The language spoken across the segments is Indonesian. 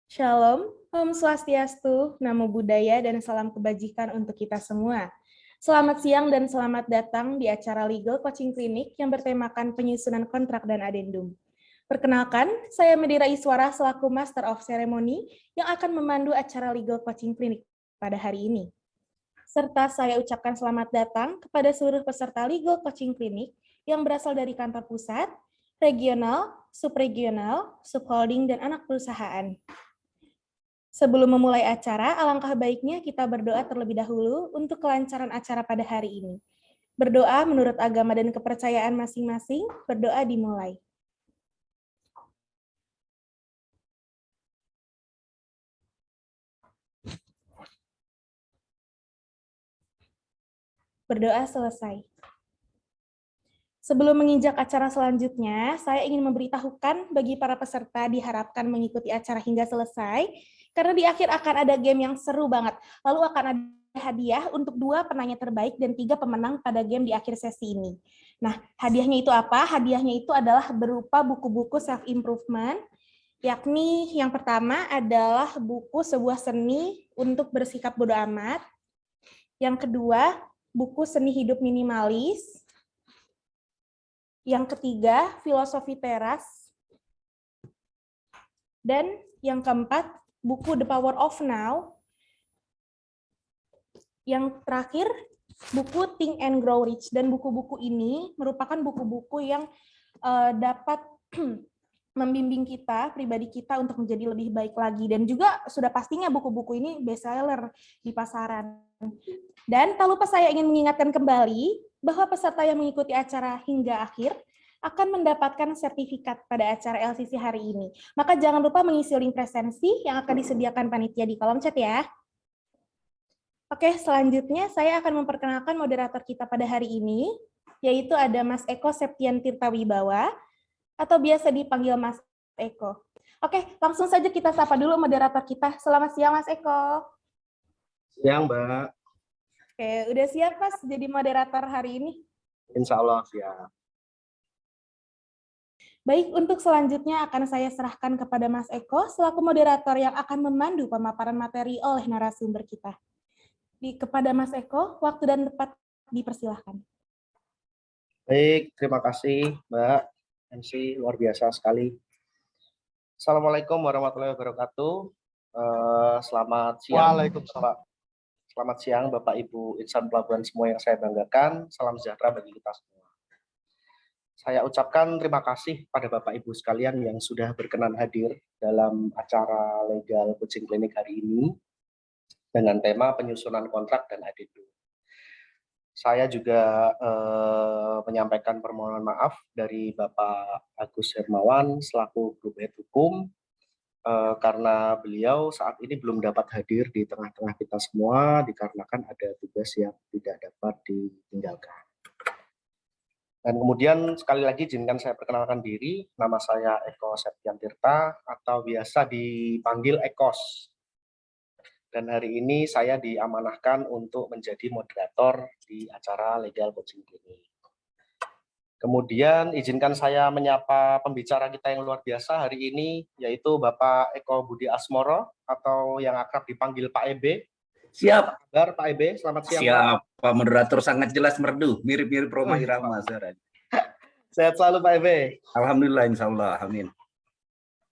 Shalom, Om Swastiastu, Namo Buddhaya, dan salam kebajikan untuk kita semua. Selamat siang dan selamat datang di acara Legal Coaching Clinic yang bertemakan penyusunan kontrak dan adendum. Perkenalkan, saya Medira Iswara selaku Master of Ceremony yang akan memandu acara Legal Coaching Clinic pada hari ini. Serta saya ucapkan selamat datang kepada seluruh peserta Legal Coaching Clinic yang berasal dari kantor pusat, regional, subregional, subholding, dan anak perusahaan. Sebelum memulai acara, alangkah baiknya kita berdoa terlebih dahulu untuk kelancaran acara pada hari ini. Berdoa menurut agama dan kepercayaan masing-masing, berdoa dimulai. Berdoa selesai. Sebelum menginjak acara selanjutnya, saya ingin memberitahukan bagi para peserta diharapkan mengikuti acara hingga selesai, karena di akhir akan ada game yang seru banget. Lalu akan ada hadiah untuk 2 penanya terbaik dan 3 pemenang pada game di akhir sesi ini. Nah, hadiahnya itu apa? Hadiahnya itu adalah berupa buku-buku self-improvement, yakni yang pertama adalah buku Sebuah Seni untuk Bersikap Bodo Amat. Yang kedua, buku Seni Hidup Minimalis. Yang ketiga, Filosofi Teras. Dan yang keempat, buku The Power of Now. Yang terakhir, buku Think and Grow Rich. Dan buku-buku ini merupakan buku-buku yang dapat membimbing kita, pribadi kita untuk menjadi lebih baik lagi. Dan juga sudah pastinya buku-buku ini bestseller di pasaran. Dan tak lupa saya ingin mengingatkan kembali bahwa peserta yang mengikuti acara hingga akhir akan mendapatkan sertifikat pada acara LCC hari ini. Maka jangan lupa mengisi link presensi yang akan disediakan panitia di kolom chat ya. Oke, selanjutnya saya akan memperkenalkan moderator kita pada hari ini, yaitu ada Mas Eko Septian Tirtawibawa, atau biasa dipanggil Mas Eko. Oke, langsung saja kita sapa dulu moderator kita. Selamat siang Mas Eko. Siang, Mbak. Oke, udah siap Mas jadi moderator hari ini? Insya Allah siap. Baik, untuk selanjutnya akan saya serahkan kepada Mas Eko selaku moderator yang akan memandu pemaparan materi oleh narasumber kita. Kepada Mas Eko, waktu dan tempat dipersilahkan. Baik, terima kasih Mbak MC, luar biasa sekali. Assalamualaikum warahmatullahi wabarakatuh. Selamat siang. Waalaikumsalam. Selamat siang Bapak Ibu insan pelabuhan semua yang saya banggakan. Salam sejahtera bagi kita semua. Saya ucapkan terima kasih pada Bapak Ibu sekalian yang sudah berkenan hadir dalam acara Legal Coaching Clinic hari ini dengan tema penyusunan kontrak dan adendum. Saya juga menyampaikan permohonan maaf dari Bapak Agus Hermawan selaku Guru Head Hukum karena beliau saat ini belum dapat hadir di tengah-tengah kita semua dikarenakan ada tugas yang tidak dapat ditinggalkan. Dan kemudian sekali lagi izinkan saya perkenalkan diri, nama saya Eko Septian Tirta atau biasa dipanggil Ekos. Dan hari ini saya diamanahkan untuk menjadi moderator di acara Legal Coaching Clinic. Kemudian izinkan saya menyapa pembicara kita yang luar biasa hari ini, yaitu Bapak Eko Budi Asmoro, atau yang akrab dipanggil Pak EB. Siap. Apa kabar Pak EB? Selamat siang. Siap, Pak Moderator, sangat jelas merdu, mirip-mirip Roma Irama. Sehat selalu Pak EB. Alhamdulillah, insya Allah, amin.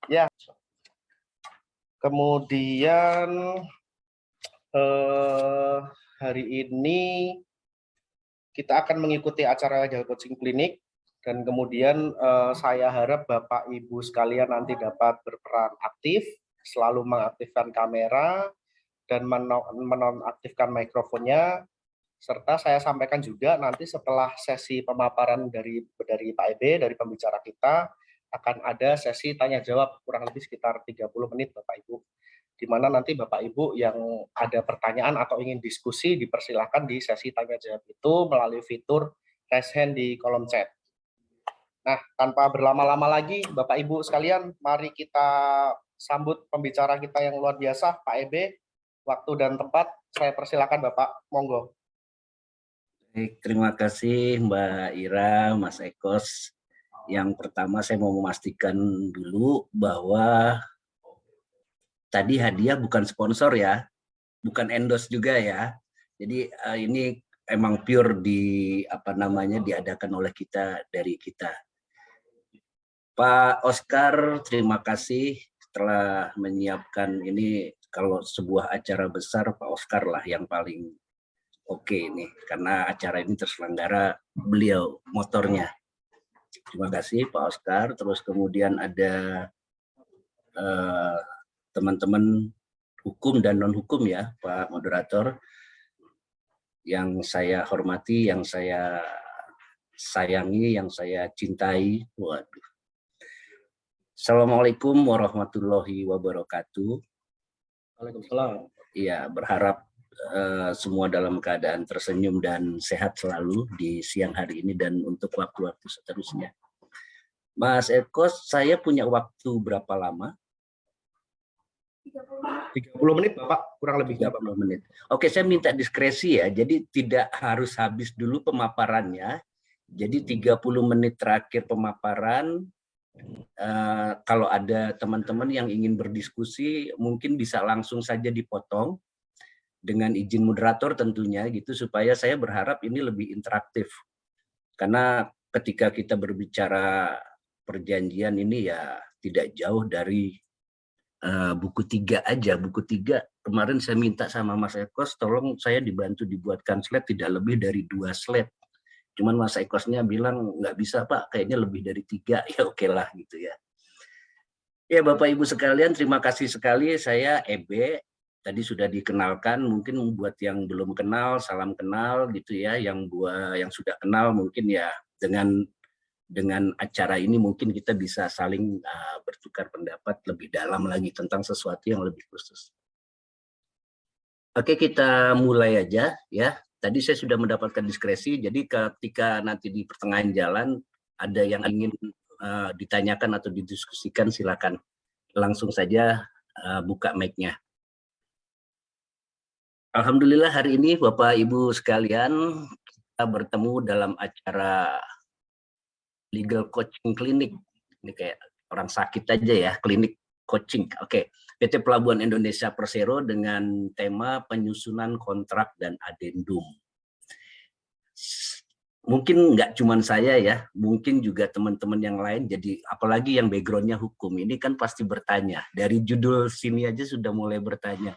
Ya. Kemudian hari ini kita akan mengikuti acara Legal Coaching Clinic dan kemudian saya harap Bapak Ibu sekalian nanti dapat berperan aktif, selalu mengaktifkan kamera dan menonaktifkan mikrofonnya, serta saya sampaikan juga nanti setelah sesi pemaparan dari Pak EB, dari pembicara kita, akan ada sesi tanya jawab kurang lebih sekitar 30 menit Bapak Ibu, di mana nanti Bapak Ibu yang ada pertanyaan atau ingin diskusi dipersilahkan di sesi tanya jawab itu melalui fitur raise hand di kolom chat. Nah, tanpa berlama-lama lagi Bapak Ibu sekalian, mari kita sambut pembicara kita yang luar biasa, Pak EB. Waktu dan tempat saya persilakan Bapak, monggo. Baik, terima kasih Mbak Ira, Mas Ekos. Yang pertama saya mau memastikan dulu bahwa tadi hadiah bukan sponsor ya, bukan endorse juga ya. Jadi ini emang pure diadakan oleh kita dari kita. Pak Oscar, terima kasih telah menyiapkan ini. Kalau sebuah acara besar, Pak Oscar lah yang paling oke nih, karena acara ini terselenggara beliau motornya. Terima kasih Pak Oscar. Terus kemudian ada teman-teman hukum dan non hukum ya, Pak Moderator, yang saya hormati, yang saya sayangi, yang saya cintai. Waduh. Assalamualaikum warahmatullahi wabarakatuh. Waalaikumsalam. Iya, berharap semua dalam keadaan tersenyum dan sehat selalu di siang hari ini dan untuk waktu-waktu seterusnya. Mas Eko, saya punya waktu berapa lama? 30 menit, Bapak, kurang lebih 30 menit. Oke, saya minta diskresi ya. Jadi tidak harus habis dulu pemaparannya. Jadi 30 menit terakhir pemaparan, kalau ada teman-teman yang ingin berdiskusi, mungkin bisa langsung saja dipotong dengan izin moderator tentunya gitu, supaya saya berharap ini lebih interaktif. Karena ketika kita berbicara perjanjian ini ya tidak jauh dari buku 3 aja. Buku 3 kemarin saya minta sama Mas Ekos, tolong saya dibantu dibuatkan slide tidak lebih dari 2 slide. Cuman Mas Ekosnya bilang nggak bisa Pak, kayaknya lebih dari 3, ya oke lah gitu ya. Ya Bapak Ibu sekalian, terima kasih sekali. Saya Ebe, tadi sudah dikenalkan, mungkin buat yang belum kenal, salam kenal gitu ya. Yang sudah kenal mungkin ya dengan acara ini mungkin kita bisa saling bertukar pendapat lebih dalam lagi tentang sesuatu yang lebih khusus. Oke, kita mulai aja ya. Tadi saya sudah mendapatkan diskresi, jadi ketika nanti di pertengahan jalan ada yang ingin ditanyakan atau didiskusikan, silakan langsung saja buka mic-nya. Alhamdulillah hari ini Bapak Ibu sekalian kita bertemu dalam acara Legal Coaching Clinic. Ini kayak orang sakit aja ya, klinik coaching. Oke. PT Pelabuhan Indonesia Persero dengan tema penyusunan kontrak dan adendum. Mungkin nggak cuma saya ya, mungkin juga teman-teman yang lain, jadi apalagi yang backgroundnya hukum, ini kan pasti bertanya. Dari judul sini aja sudah mulai bertanya.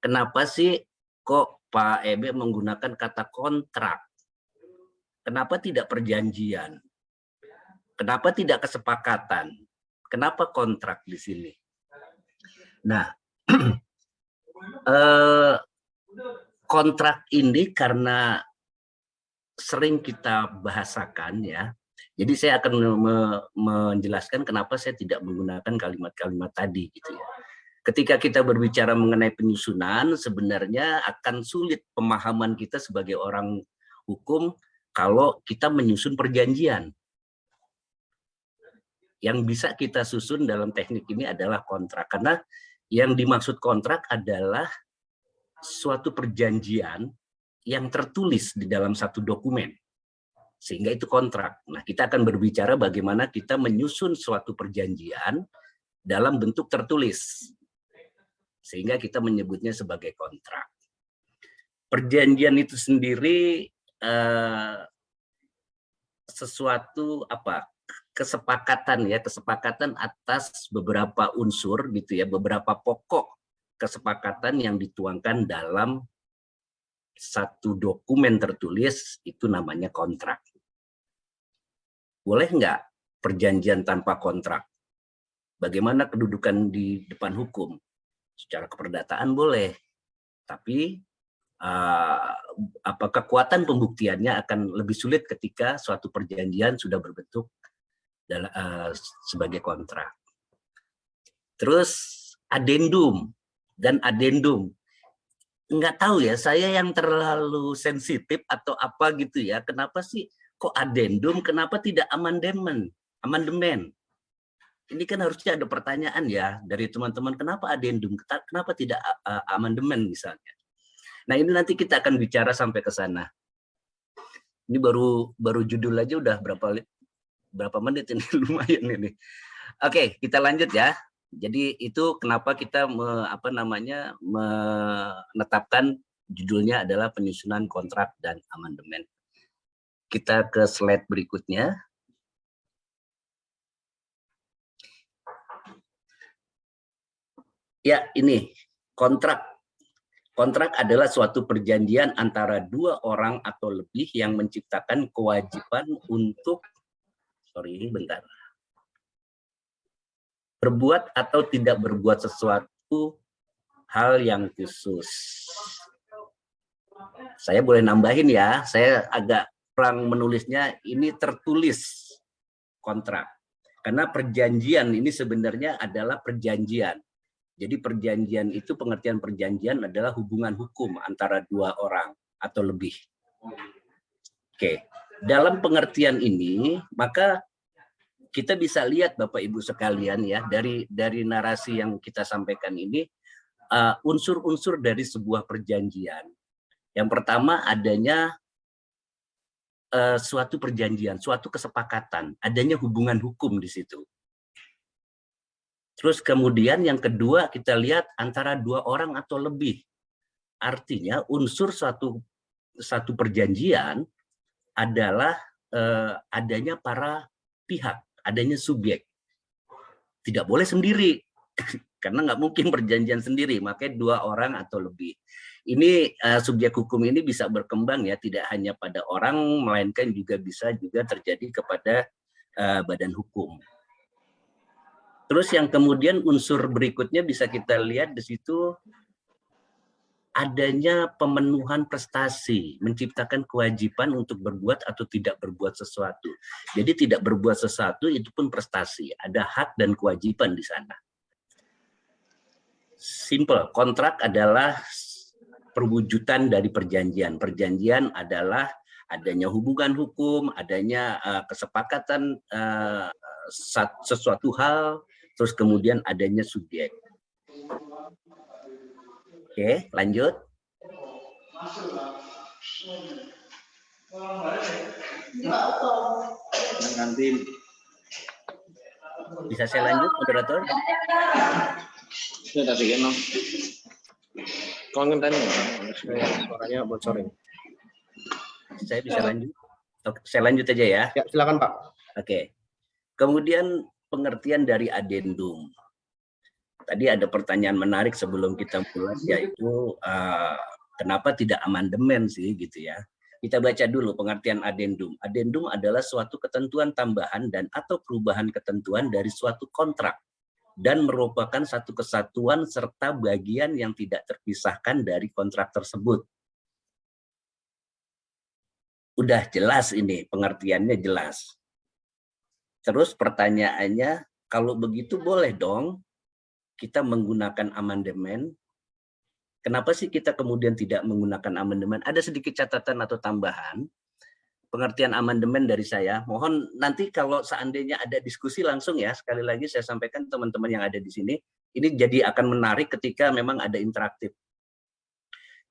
Kenapa sih kok Pak Ebe menggunakan kata kontrak? Kenapa tidak perjanjian? Kenapa tidak kesepakatan? Kenapa kontrak di sini? Nah, kontrak ini karena sering kita bahasakan ya. Jadi saya akan menjelaskan kenapa saya tidak menggunakan kalimat-kalimat tadi gitu ya. Ketika kita berbicara mengenai penyusunan, sebenarnya akan sulit pemahaman kita sebagai orang hukum kalau kita menyusun perjanjian. Yang bisa kita susun dalam teknik ini adalah kontrak. Karena yang dimaksud kontrak adalah suatu perjanjian yang tertulis di dalam satu dokumen. Sehingga itu kontrak. Nah, kita akan berbicara bagaimana kita menyusun suatu perjanjian dalam bentuk tertulis. Sehingga kita menyebutnya sebagai kontrak. Perjanjian itu sendiri sesuatu kesepakatan ya, kesepakatan atas beberapa unsur gitu ya, beberapa pokok kesepakatan yang dituangkan dalam satu dokumen tertulis, itu namanya kontrak. Boleh nggak perjanjian tanpa kontrak? Bagaimana kedudukan di depan hukum? Secara keperdataan boleh, tapi kekuatan pembuktiannya akan lebih sulit ketika suatu perjanjian sudah berbentuk sebagai kontrak. Terus adendum dan adendum. Nggak tahu ya, saya yang terlalu sensitif atau apa gitu ya. Kenapa sih kok adendum, kenapa tidak amandemen? Ini kan harusnya ada pertanyaan ya dari teman-teman, kenapa adendum, kenapa tidak amandemen misalnya. Nah, ini nanti kita akan bicara sampai ke sana. Ini baru judul aja udah berapa menit ini, lumayan ini. Oke, kita lanjut ya. Jadi itu kenapa kita menetapkan judulnya adalah penyusunan kontrak dan amandemen. Kita ke slide berikutnya. Ya, ini kontrak. Kontrak adalah suatu perjanjian antara dua orang atau lebih yang menciptakan kewajiban untuk berbuat atau tidak berbuat sesuatu hal yang khusus. Saya boleh nambahin ya, saya agak kurang menulisnya, ini tertulis kontrak. Karena perjanjian ini sebenarnya adalah perjanjian. Jadi perjanjian itu, pengertian perjanjian adalah hubungan hukum antara dua orang atau lebih. Oke, dalam pengertian ini, maka kita bisa lihat Bapak Ibu sekalian ya, dari narasi yang kita sampaikan ini, unsur-unsur dari sebuah perjanjian. Yang pertama adanya suatu perjanjian, suatu kesepakatan, adanya hubungan hukum di situ. Terus kemudian yang kedua kita lihat antara dua orang atau lebih. Artinya unsur satu perjanjian adalah adanya para pihak, adanya subjek. Tidak boleh sendiri, karena nggak mungkin perjanjian sendiri, makanya dua orang atau lebih. Ini subjek hukum ini bisa berkembang ya, tidak hanya pada orang, melainkan bisa juga terjadi kepada badan hukum. Terus yang kemudian unsur berikutnya bisa kita lihat di situ adanya pemenuhan prestasi, menciptakan kewajiban untuk berbuat atau tidak berbuat sesuatu. Jadi tidak berbuat sesuatu itu pun prestasi, ada hak dan kewajiban di sana. Simple, kontrak adalah perwujudan dari perjanjian. Perjanjian adalah adanya hubungan hukum, adanya kesepakatan sesuatu hal, terus kemudian adanya subjek. Oke, lanjut. Nanti bisa saya lanjut, moderator? ini tadi kan konten suaranya bocorin. Saya bisa lanjut. Oke, saya lanjut aja ya. Ya, silakan Pak. Oke. Kemudian pengertian dari adendum. Tadi ada pertanyaan menarik sebelum kita mulai, yaitu kenapa tidak amandemen sih gitu ya. Kita baca dulu pengertian adendum. Adendum adalah suatu ketentuan tambahan dan atau perubahan ketentuan dari suatu kontrak dan merupakan satu kesatuan serta bagian yang tidak terpisahkan dari kontrak tersebut. Udah jelas ini, pengertiannya jelas. Terus pertanyaannya, kalau begitu boleh dong kita menggunakan amandemen. Kenapa sih kita kemudian tidak menggunakan amandemen? Ada sedikit catatan atau tambahan. Pengertian amandemen dari saya. Mohon nanti kalau seandainya ada diskusi langsung ya, sekali lagi saya sampaikan teman-teman yang ada di sini, ini jadi akan menarik ketika memang ada interaktif.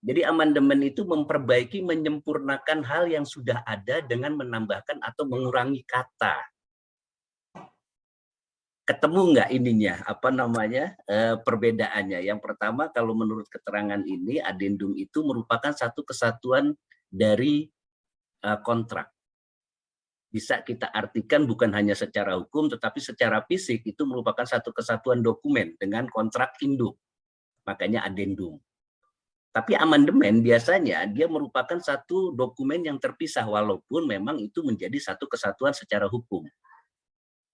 Jadi amandemen itu memperbaiki, menyempurnakan hal yang sudah ada dengan menambahkan atau mengurangi kata. Ketemu nggak ininya, perbedaannya? Yang pertama, kalau menurut keterangan ini, adendum itu merupakan satu kesatuan dari kontrak. Bisa kita artikan bukan hanya secara hukum, tetapi secara fisik itu merupakan satu kesatuan dokumen dengan kontrak induk. Makanya adendum. Tapi amandemen biasanya dia merupakan satu dokumen yang terpisah, walaupun memang itu menjadi satu kesatuan secara hukum.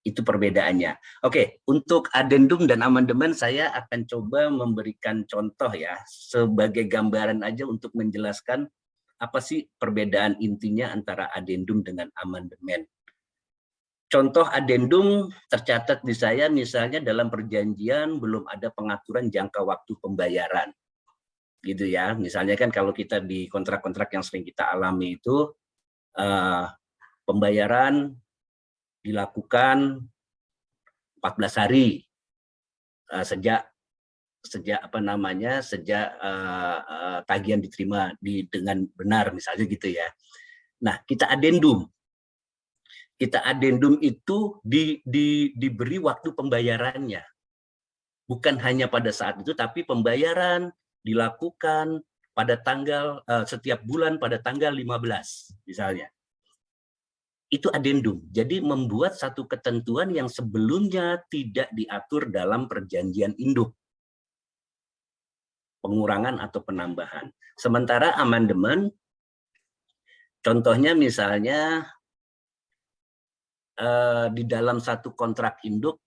Itu perbedaannya. Oke, untuk adendum dan amandemen saya akan coba memberikan contoh ya, sebagai gambaran aja untuk menjelaskan apa sih perbedaan intinya antara adendum dengan amandemen. Contoh adendum tercatat di saya misalnya dalam perjanjian belum ada pengaturan jangka waktu pembayaran. Gitu ya, misalnya kan kalau kita di kontrak-kontrak yang sering kita alami itu pembayaran dilakukan 14 hari sejak tagihan diterima dengan benar misalnya gitu ya. Nah, kita adendum itu diberi waktu pembayarannya. Bukan hanya pada saat itu, tapi pembayaran dilakukan pada tanggal setiap bulan pada tanggal 15 misalnya. Itu adendum. Jadi membuat satu ketentuan yang sebelumnya tidak diatur dalam perjanjian induk. Pengurangan atau penambahan. Sementara amandemen, contohnya misalnya di dalam satu kontrak induk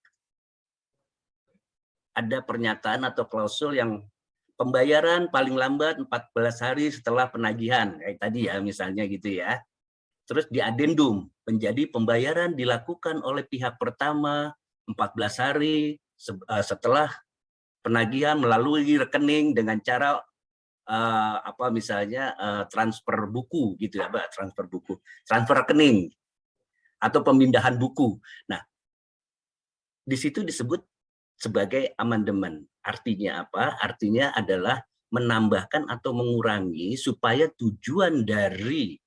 ada pernyataan atau klausul yang pembayaran paling lambat 14 hari setelah penagihan, kayak tadi ya misalnya gitu ya. Terus di adendum menjadi pembayaran dilakukan oleh pihak pertama 14 hari setelah penagihan melalui rekening dengan cara misalnya transfer buku gitu ya, transfer buku, transfer rekening atau pemindahan buku. Nah, di situ disebut sebagai amandemen. Artinya apa? Artinya adalah menambahkan atau mengurangi supaya tujuan dari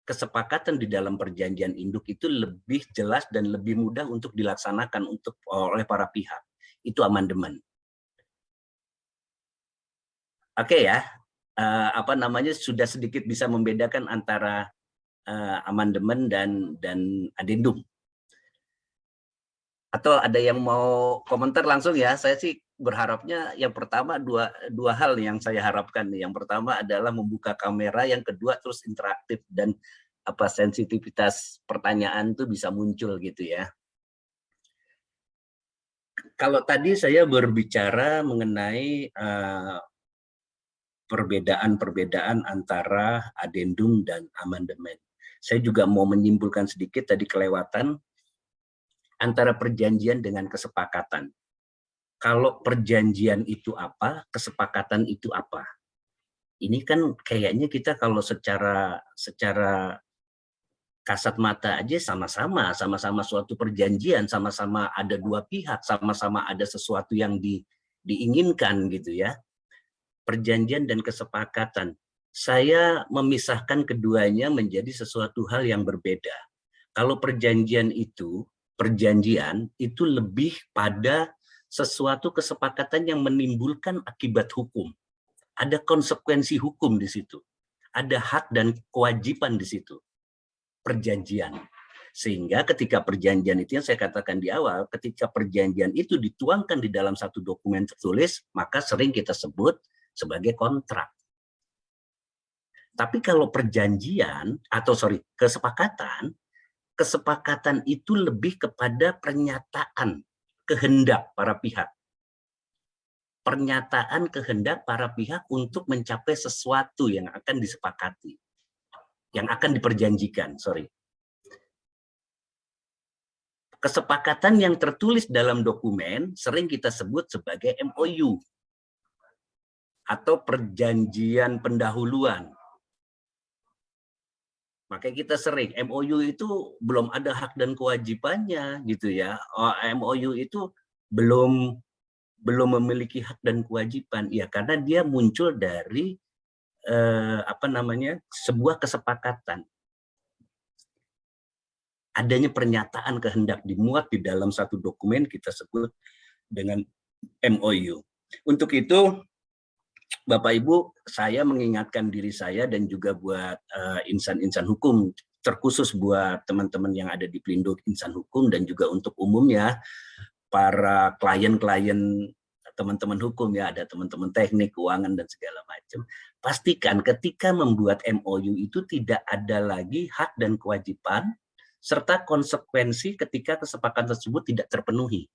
kesepakatan di dalam perjanjian induk itu lebih jelas dan lebih mudah untuk dilaksanakan oleh para pihak. Itu amandemen. Oke ya, sudah sedikit bisa membedakan antara amandemen dan adendum. Atau ada yang mau komentar langsung ya? Saya sih berharapnya yang pertama dua hal yang saya harapkan. Yang pertama adalah membuka kamera, yang kedua terus interaktif dan sensitivitas pertanyaan itu bisa muncul gitu ya. Kalau tadi saya berbicara mengenai perbedaan-perbedaan antara adendum dan amandemen. Saya juga mau menyimpulkan sedikit tadi kelewatan antara perjanjian dengan kesepakatan. Kalau perjanjian itu apa, kesepakatan itu apa? Ini kan kayaknya kita kalau secara kasat mata aja sama-sama suatu perjanjian, sama-sama ada dua pihak, sama-sama ada sesuatu yang diinginkan gitu ya. Perjanjian dan kesepakatan. Saya memisahkan keduanya menjadi sesuatu hal yang berbeda. Kalau perjanjian itu lebih pada sesuatu kesepakatan yang menimbulkan akibat hukum. Ada konsekuensi hukum di situ. Ada hak dan kewajiban di situ. Perjanjian. Sehingga ketika perjanjian itu yang saya katakan di awal, ketika perjanjian itu dituangkan di dalam satu dokumen tertulis, maka sering kita sebut sebagai kontrak. Tapi kalau kesepakatan itu lebih kepada pernyataan kehendak para pihak. Pernyataan kehendak para pihak untuk mencapai sesuatu yang akan disepakati. Yang akan diperjanjikan, Kesepakatan yang tertulis dalam dokumen sering kita sebut sebagai MOU. Atau perjanjian pendahuluan. Makanya kita sering, MOU itu belum ada hak dan kewajibannya gitu ya. MOU itu belum memiliki hak dan kewajiban. Ya karena dia muncul dari sebuah kesepakatan. Adanya pernyataan kehendak dimuat di dalam satu dokumen kita sebut dengan MOU. Untuk itu Bapak Ibu, saya mengingatkan diri saya dan juga buat insan-insan hukum, terkhusus buat teman-teman yang ada di Pelindung Insan Hukum dan juga untuk umumnya para klien-klien teman-teman hukum ya, ada teman-teman teknik, keuangan dan segala macam. Pastikan ketika membuat MOU itu tidak ada lagi hak dan kewajiban serta konsekuensi ketika kesepakatan tersebut tidak terpenuhi.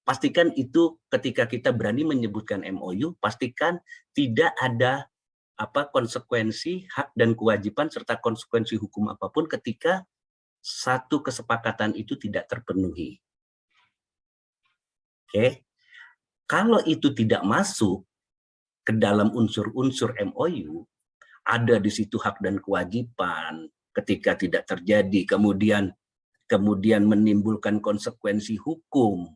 Pastikan itu ketika kita berani menyebutkan MOU, pastikan tidak ada konsekuensi hak dan kewajiban serta konsekuensi hukum apapun ketika satu kesepakatan itu tidak terpenuhi. Oke. Kalau itu tidak masuk ke dalam unsur-unsur MOU, ada di situ hak dan kewajiban ketika tidak terjadi, kemudian menimbulkan konsekuensi hukum.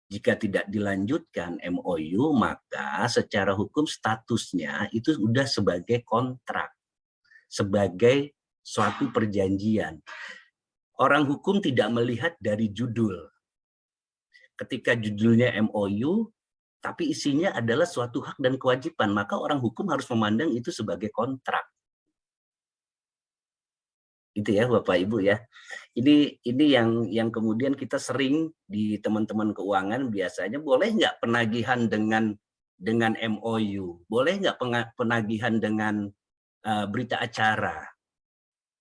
Jika tidak dilanjutkan MOU, maka secara hukum statusnya itu sudah sebagai kontrak, sebagai suatu perjanjian. Orang hukum tidak melihat dari judul. ketika judulnya MOU, tapi isinya adalah suatu hak dan kewajiban, maka orang hukum harus memandang itu sebagai kontrak. Itu ya Bapak Ibu ya. Ini yang kemudian kita sering di teman-teman keuangan biasanya, boleh nggak penagihan dengan MOU, boleh nggak penagihan dengan berita acara,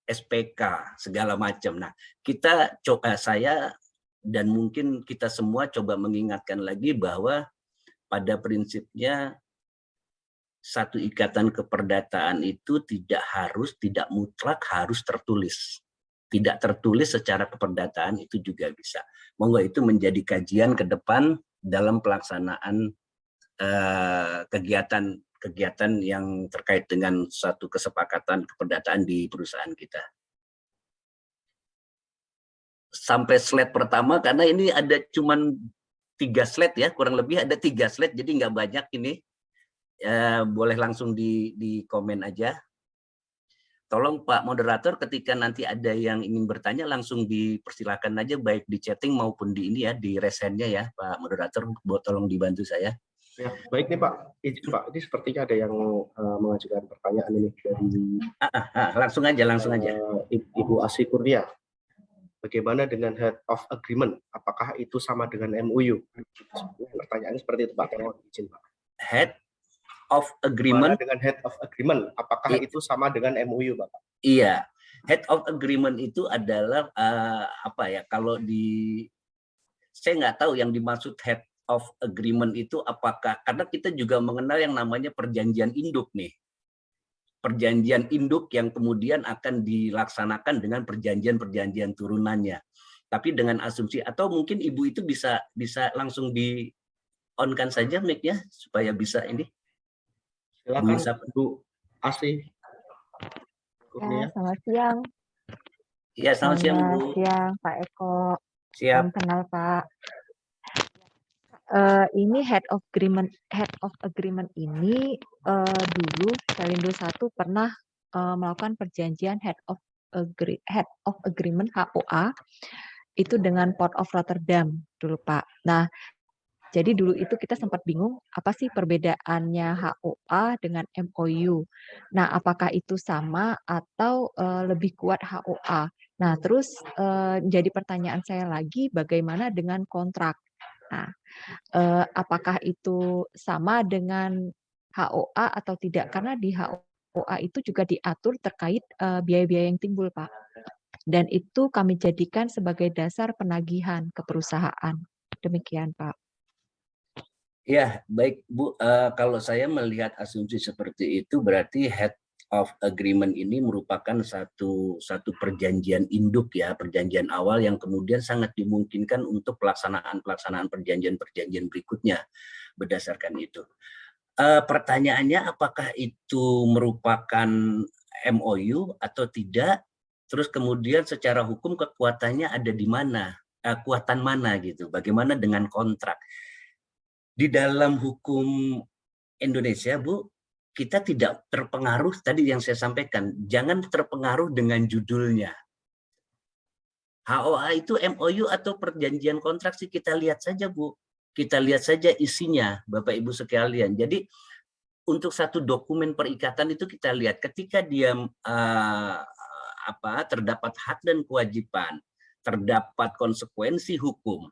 SPK, segala macam. Nah, kita coba, saya dan mungkin kita semua coba mengingatkan lagi bahwa pada prinsipnya satu ikatan keperdataan itu tidak mutlak harus tertulis. Tidak tertulis secara keperdataan itu juga bisa. Monggo itu menjadi kajian ke depan dalam pelaksanaan kegiatan yang terkait dengan suatu kesepakatan keperdataan di perusahaan kita. Sampai slide pertama, karena ini ada cuman 3 slide ya, kurang lebih ada 3 slide, jadi nggak banyak ini. Boleh langsung di komen aja. Tolong Pak Moderator, ketika nanti ada yang ingin bertanya langsung dipersilakan aja, baik di chatting maupun di ini ya, di raise hand-nya ya Pak Moderator, tolong dibantu saya. Ya, baik nih Pak. Pak, ini sepertinya ada yang mengajukan pertanyaan ini dari langsung aja. Ibu Asri Kurnia. Bagaimana dengan head of agreement? Apakah itu sama dengan MOU? Pertanyaannya seperti itu Pak. Izin Pak. Head of agreement. Dengan head of agreement, apakah itu sama dengan MOU, Bapak? Iya, head of agreement itu adalah apa ya? Kalau saya nggak tahu yang dimaksud head of agreement itu apakah, karena kita juga mengenal yang namanya perjanjian induk nih. Perjanjian induk yang kemudian akan dilaksanakan dengan perjanjian turunannya. Tapi dengan asumsi, atau mungkin Ibu itu bisa langsung di on-kan saja mic-nya supaya bisa ini. Silakan Bu Asri Kurnia. Selamat siang. Iya, selamat siang Bu. Siang Pak Eko. Siap. Kenal Pak. Ini head of agreement ini dulu Selindo 1 pernah melakukan perjanjian head of agreement HOA itu dengan Port of Rotterdam dulu Pak. Nah, jadi dulu itu kita sempat bingung apa sih perbedaannya HOA dengan MOU. Nah, apakah itu sama atau lebih kuat HOA? Nah, terus jadi pertanyaan saya lagi, bagaimana dengan kontrak? Nah, apakah itu sama dengan HOA atau tidak? Karena di HOA itu juga diatur terkait biaya-biaya yang timbul, Pak. Dan itu kami jadikan sebagai dasar penagihan ke perusahaan. Demikian, Pak. Ya, baik Bu. Kalau saya melihat asumsi seperti itu, berarti head of agreement ini merupakan satu perjanjian induk ya, perjanjian awal yang kemudian sangat dimungkinkan untuk pelaksanaan perjanjian berikutnya berdasarkan itu. Pertanyaannya apakah itu merupakan MOU atau tidak? Terus kemudian secara hukum kekuatannya ada di mana? Kuatan mana gitu? Bagaimana dengan kontrak? Di dalam hukum Indonesia, Bu, kita tidak terpengaruh, tadi yang saya sampaikan, jangan terpengaruh dengan judulnya. HOA itu MOU atau perjanjian kontrak sih, kita lihat saja, Bu. Kita lihat saja isinya, Bapak Ibu sekalian. Jadi, untuk satu dokumen perikatan itu kita lihat, ketika dia terdapat hak dan kewajiban, terdapat konsekuensi hukum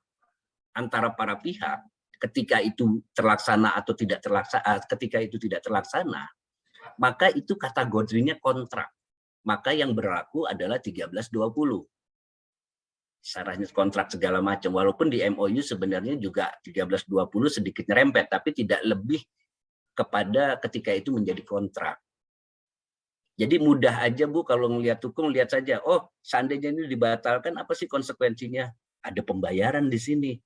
antara para pihak, ketika itu terlaksana atau tidak terlaksana, ketika itu tidak terlaksana, maka itu kategorinya kontrak. Maka yang berlaku adalah 1320. Syaratnya kontrak segala macam. Walaupun di MOU sebenarnya juga 1320 sedikit nyerempet, tapi tidak lebih kepada ketika itu menjadi kontrak. Jadi mudah aja Bu, kalau ngelihat hukum, lihat saja, oh seandainya ini dibatalkan, apa sih konsekuensinya? Ada pembayaran di sini.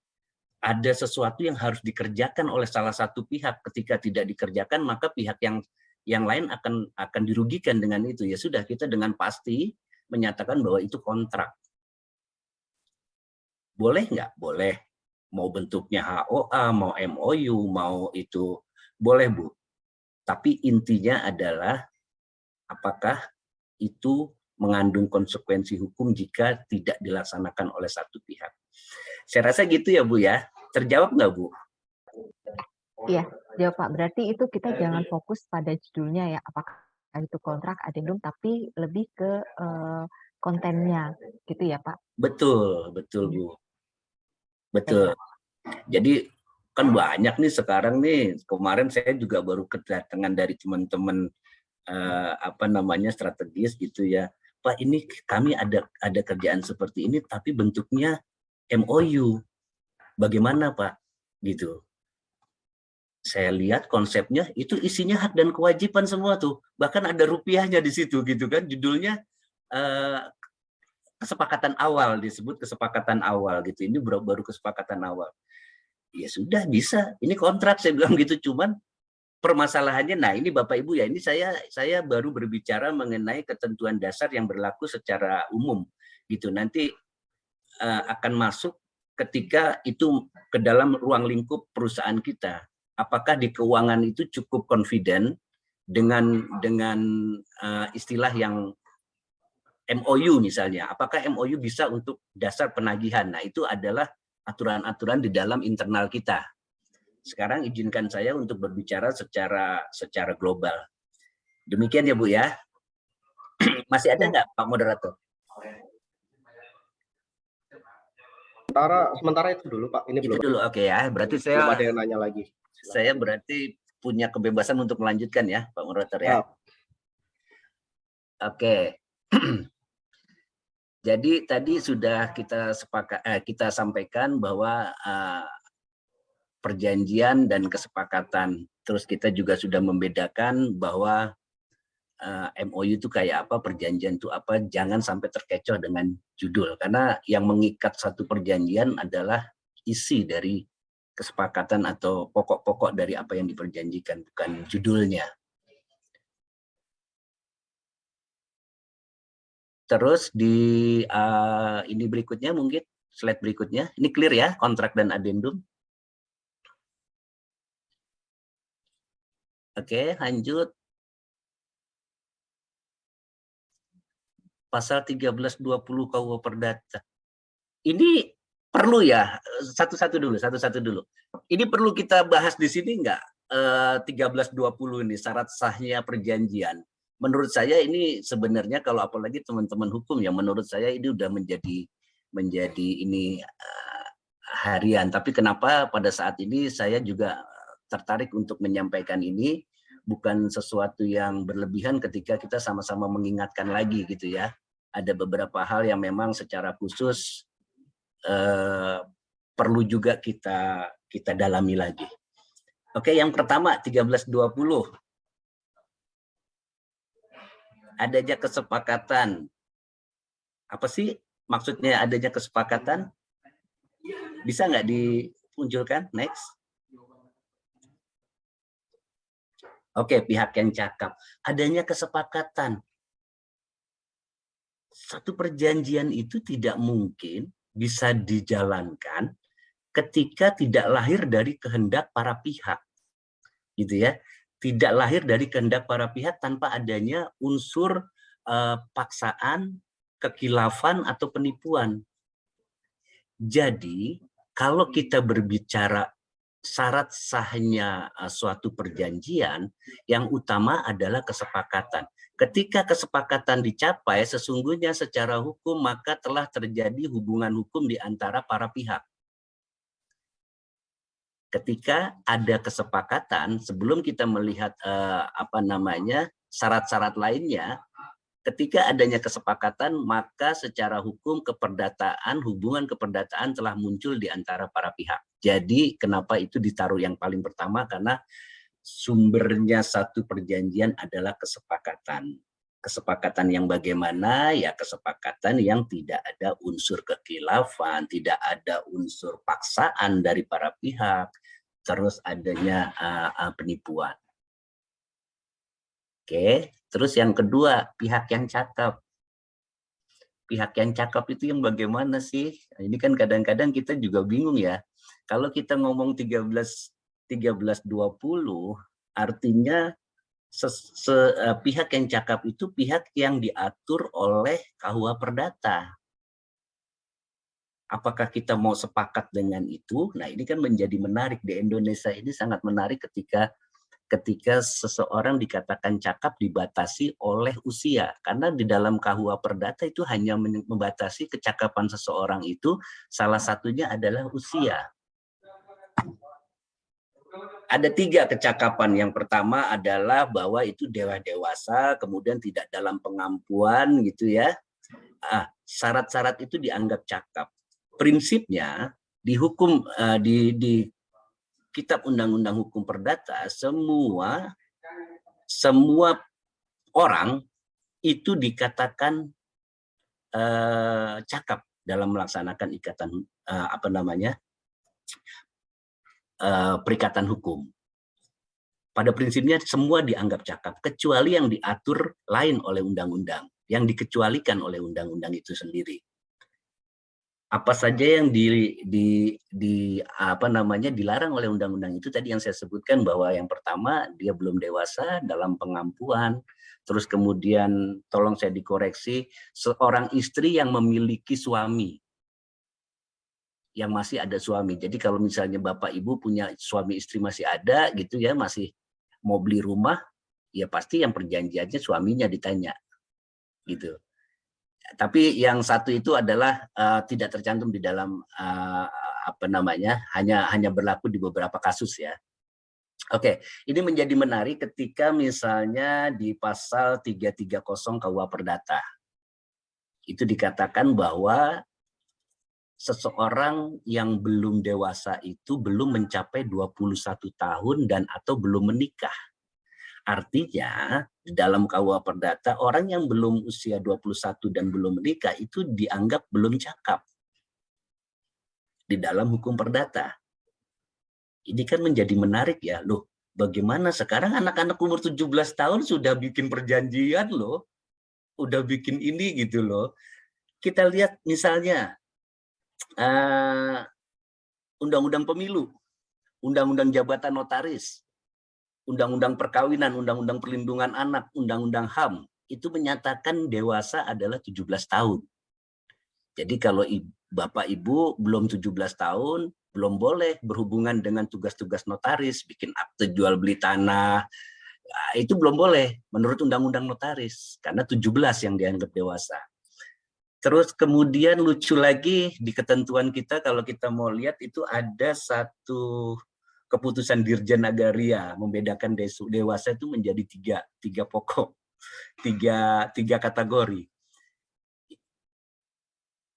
Ada sesuatu yang harus dikerjakan oleh salah satu pihak. Ketika tidak dikerjakan, maka pihak yang lain akan dirugikan dengan itu. Ya sudah, kita dengan pasti menyatakan bahwa itu kontrak. Boleh nggak? Boleh. Mau bentuknya HOA, mau MOU, mau itu boleh Bu. Tapi intinya adalah apakah itu mengandung konsekuensi hukum jika tidak dilaksanakan oleh satu pihak. Saya rasa gitu ya Bu ya. Terjawab nggak, Bu? Iya, jawab Pak. Berarti itu kita jangan fokus pada judulnya ya, apakah itu kontrak adendum, tapi lebih ke kontennya, gitu ya Pak? Betul, betul Bu. Baik, Betul. Pak. Jadi kan banyak nih sekarang nih. Kemarin saya juga baru kedatangan dari teman-teman apa namanya strategis gitu ya. Pak, ini kami ada kerjaan seperti ini tapi bentuknya MOU. Bagaimana Pak? Gitu. Saya lihat konsepnya itu isinya hak dan kewajiban semua tuh. Bahkan ada rupiahnya di situ gitu kan. Judulnya kesepakatan awal, disebut kesepakatan awal gitu. Ini baru kesepakatan awal. Ya sudah bisa. Ini kontrak saya bilang gitu, cuman permasalahannya, nah ini Bapak Ibu ya, ini saya baru berbicara mengenai ketentuan dasar yang berlaku secara umum gitu. Nanti akan masuk ketika itu ke dalam ruang lingkup perusahaan kita. Apakah di keuangan itu cukup confident dengan istilah yang MOU misalnya. Apakah MOU bisa untuk dasar penagihan? Nah, itu adalah aturan-aturan di dalam internal kita. Sekarang izinkan saya untuk berbicara secara global. Demikian ya Bu ya. Masih ada nggak Pak Moderator? Sementara itu dulu Pak. Ini Itu belum dulu, oke ya. Berarti belum ada yang nanya lagi. saya berarti punya kebebasan untuk melanjutkan ya Pak Moderator ya. Oke. Jadi tadi sudah kita sampaikan bahwa perjanjian dan kesepakatan. Terus kita juga sudah membedakan bahwa MOU itu kayak apa, perjanjian itu apa, jangan sampai terkecoh dengan judul. Karena yang mengikat satu perjanjian adalah isi dari kesepakatan atau pokok-pokok dari apa yang diperjanjikan, bukan judulnya. Terus di ini berikutnya mungkin, slide berikutnya. Ini clear ya, kontrak dan adendum. Oke, lanjut. Pasal 1320 KUH Perdata. Ini perlu ya, satu-satu dulu. Ini perlu kita bahas di sini nggak? 1320 ini syarat sahnya perjanjian. Menurut saya ini sebenarnya kalau apalagi teman-teman hukum ya, menurut saya ini udah menjadi ini harian. Tapi kenapa pada saat ini saya juga tertarik untuk menyampaikan ini, bukan sesuatu yang berlebihan ketika kita sama-sama mengingatkan lagi gitu ya. Ada beberapa hal yang memang secara khusus perlu juga kita dalami lagi. Oke, yang pertama 1320. Adanya kesepakatan. Apa sih maksudnya adanya kesepakatan? Bisa nggak dimunculkan? Next. Oke, pihak yang cakap. Adanya kesepakatan. Satu perjanjian itu tidak mungkin bisa dijalankan ketika tidak lahir dari kehendak para pihak. Gitu ya. Tidak lahir dari kehendak para pihak tanpa adanya unsur paksaan, kekilafan, atau penipuan. Jadi, kalau kita berbicara syarat sahnya suatu perjanjian, yang utama adalah kesepakatan. Ketika kesepakatan dicapai, sesungguhnya secara hukum maka telah terjadi hubungan hukum di antara para pihak. Ketika ada kesepakatan, sebelum kita melihat syarat-syarat lainnya, ketika adanya kesepakatan, maka secara hukum hubungan keperdataan telah muncul di antara para pihak. Jadi kenapa itu ditaruh yang paling pertama? Karena sumbernya satu perjanjian adalah kesepakatan. Kesepakatan yang bagaimana? Ya kesepakatan yang tidak ada unsur kekhilafan, tidak ada unsur paksaan dari para pihak, terus adanya penipuan. Oke, terus yang kedua, pihak yang cakap. Pihak yang cakap itu yang bagaimana sih? Ini kan kadang-kadang kita juga bingung ya. Kalau kita ngomong 1320, artinya pihak yang cakap itu pihak yang diatur oleh KUH Perdata. Apakah kita mau sepakat dengan itu? Nah, ini kan menjadi menarik. Di Indonesia ini sangat menarik ketika seseorang dikatakan cakap dibatasi oleh usia. Karena di dalam KUH Perdata itu hanya membatasi kecakapan seseorang itu, salah satunya adalah usia. Ada 3 kecakapan. Yang pertama adalah bahwa itu dewasa, kemudian tidak dalam pengampuan gitu ya. Syarat-syarat itu dianggap cakap. Prinsipnya di hukum di Kitab Undang-Undang Hukum Perdata semua orang itu dikatakan cakap dalam melaksanakan ikatan perikatan hukum. Pada prinsipnya semua dianggap cakap kecuali yang diatur lain oleh undang-undang, yang dikecualikan oleh undang-undang itu sendiri. Apa saja yang dilarang oleh undang-undang itu tadi yang saya sebutkan, bahwa yang pertama dia belum dewasa dalam pengampuan, terus kemudian tolong saya dikoreksi, seorang istri yang memiliki suami, yang masih ada suami. Jadi kalau misalnya Bapak Ibu punya suami istri masih ada gitu ya, masih mau beli rumah, ya pasti yang perjanjiannya suaminya ditanya gitu. Tapi yang satu itu adalah tidak tercantum di dalam hanya berlaku di beberapa kasus ya. Oke, ini menjadi menarik ketika misalnya di pasal 330 KUH Perdata. Itu dikatakan bahwa seseorang yang belum dewasa itu belum mencapai 21 tahun dan atau belum menikah. Artinya, di dalam KUH Perdata, orang yang belum usia 21 dan belum menikah itu dianggap belum cakap di dalam hukum perdata. Ini kan menjadi menarik ya, loh bagaimana sekarang anak-anak umur 17 tahun sudah bikin perjanjian loh, udah bikin ini gitu loh. Kita lihat misalnya, Undang-Undang Pemilu, Undang-Undang Jabatan Notaris, Undang-Undang Perkawinan, Undang-Undang Perlindungan Anak, Undang-Undang HAM, itu menyatakan dewasa adalah 17 tahun. Jadi kalau Bapak Ibu belum 17 tahun, belum boleh berhubungan dengan tugas-tugas notaris, bikin akte jual beli tanah, itu belum boleh menurut Undang-Undang Notaris, karena 17 yang dianggap dewasa. Terus kemudian lucu lagi di ketentuan kita, kalau kita mau lihat itu ada satu keputusan Dirjen Agraria membedakan dewasa itu menjadi tiga pokok, tiga kategori.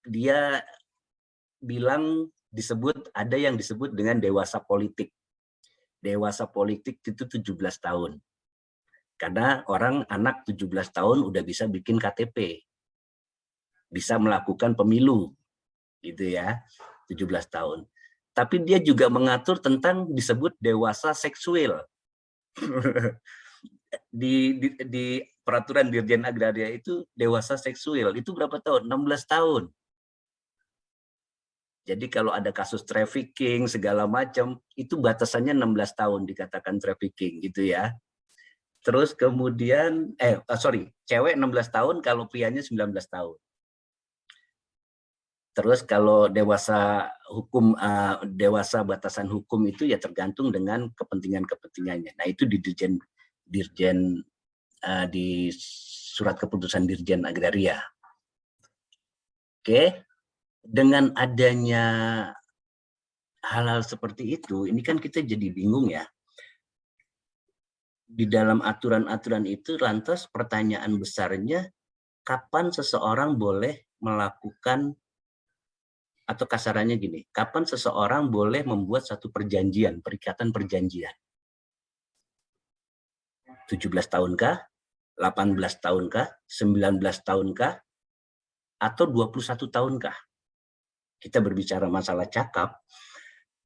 Dia bilang ada yang disebut dengan dewasa politik. Dewasa politik itu 17 tahun. Karena anak 17 tahun udah bisa bikin KTP. Bisa melakukan pemilu. Gitu ya, 17 tahun. Tapi dia juga mengatur tentang disebut dewasa seksual. di peraturan Dirjen Agraria itu dewasa seksual itu berapa tahun? 16 tahun. Jadi kalau ada kasus trafficking segala macam itu batasannya 16 tahun dikatakan trafficking gitu ya. Terus kemudian cewek 16 tahun, kalau prianya 19 tahun. Terus kalau dewasa batasan hukum itu ya tergantung dengan kepentingannya. Nah itu di di surat keputusan Dirjen Agraria. Oke, dengan adanya hal-hal seperti itu, ini kan kita jadi bingung ya. Di dalam aturan-aturan itu lantas pertanyaan besarnya, kapan seseorang boleh melakukan, atau kasarannya gini, kapan seseorang boleh membuat satu perjanjian, perikatan perjanjian? 17 tahunkah? 18 tahunkah? 19 tahunkah? Atau 21 tahunkah? Kita berbicara masalah cakap.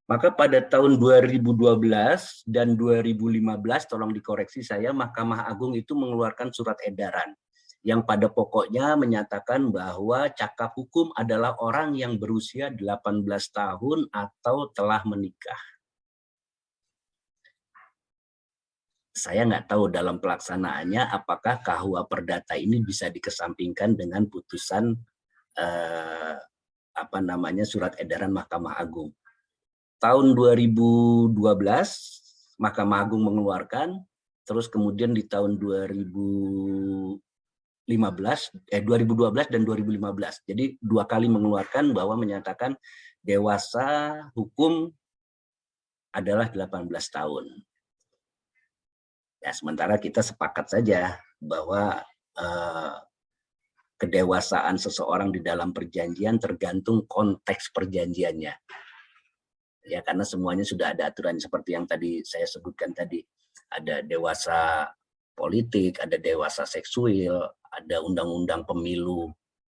Maka pada tahun 2012 dan 2015, tolong dikoreksi saya, Mahkamah Agung itu mengeluarkan surat edaran yang pada pokoknya menyatakan bahwa cakap hukum adalah orang yang berusia 18 tahun atau telah menikah. Saya nggak tahu dalam pelaksanaannya apakah KUH Perdata ini bisa dikesampingkan dengan putusan surat edaran Mahkamah Agung. Tahun 2012 Mahkamah Agung mengeluarkan, terus kemudian di tahun 2012 dan 2015. Jadi 2 kali mengeluarkan bahwa menyatakan dewasa hukum adalah 18 tahun. Ya, sementara kita sepakat saja bahwa kedewasaan seseorang di dalam perjanjian tergantung konteks perjanjiannya. Ya, karena semuanya sudah ada aturan seperti yang tadi saya sebutkan tadi. Ada dewasa politik, ada dewasa seksual, ada undang-undang pemilu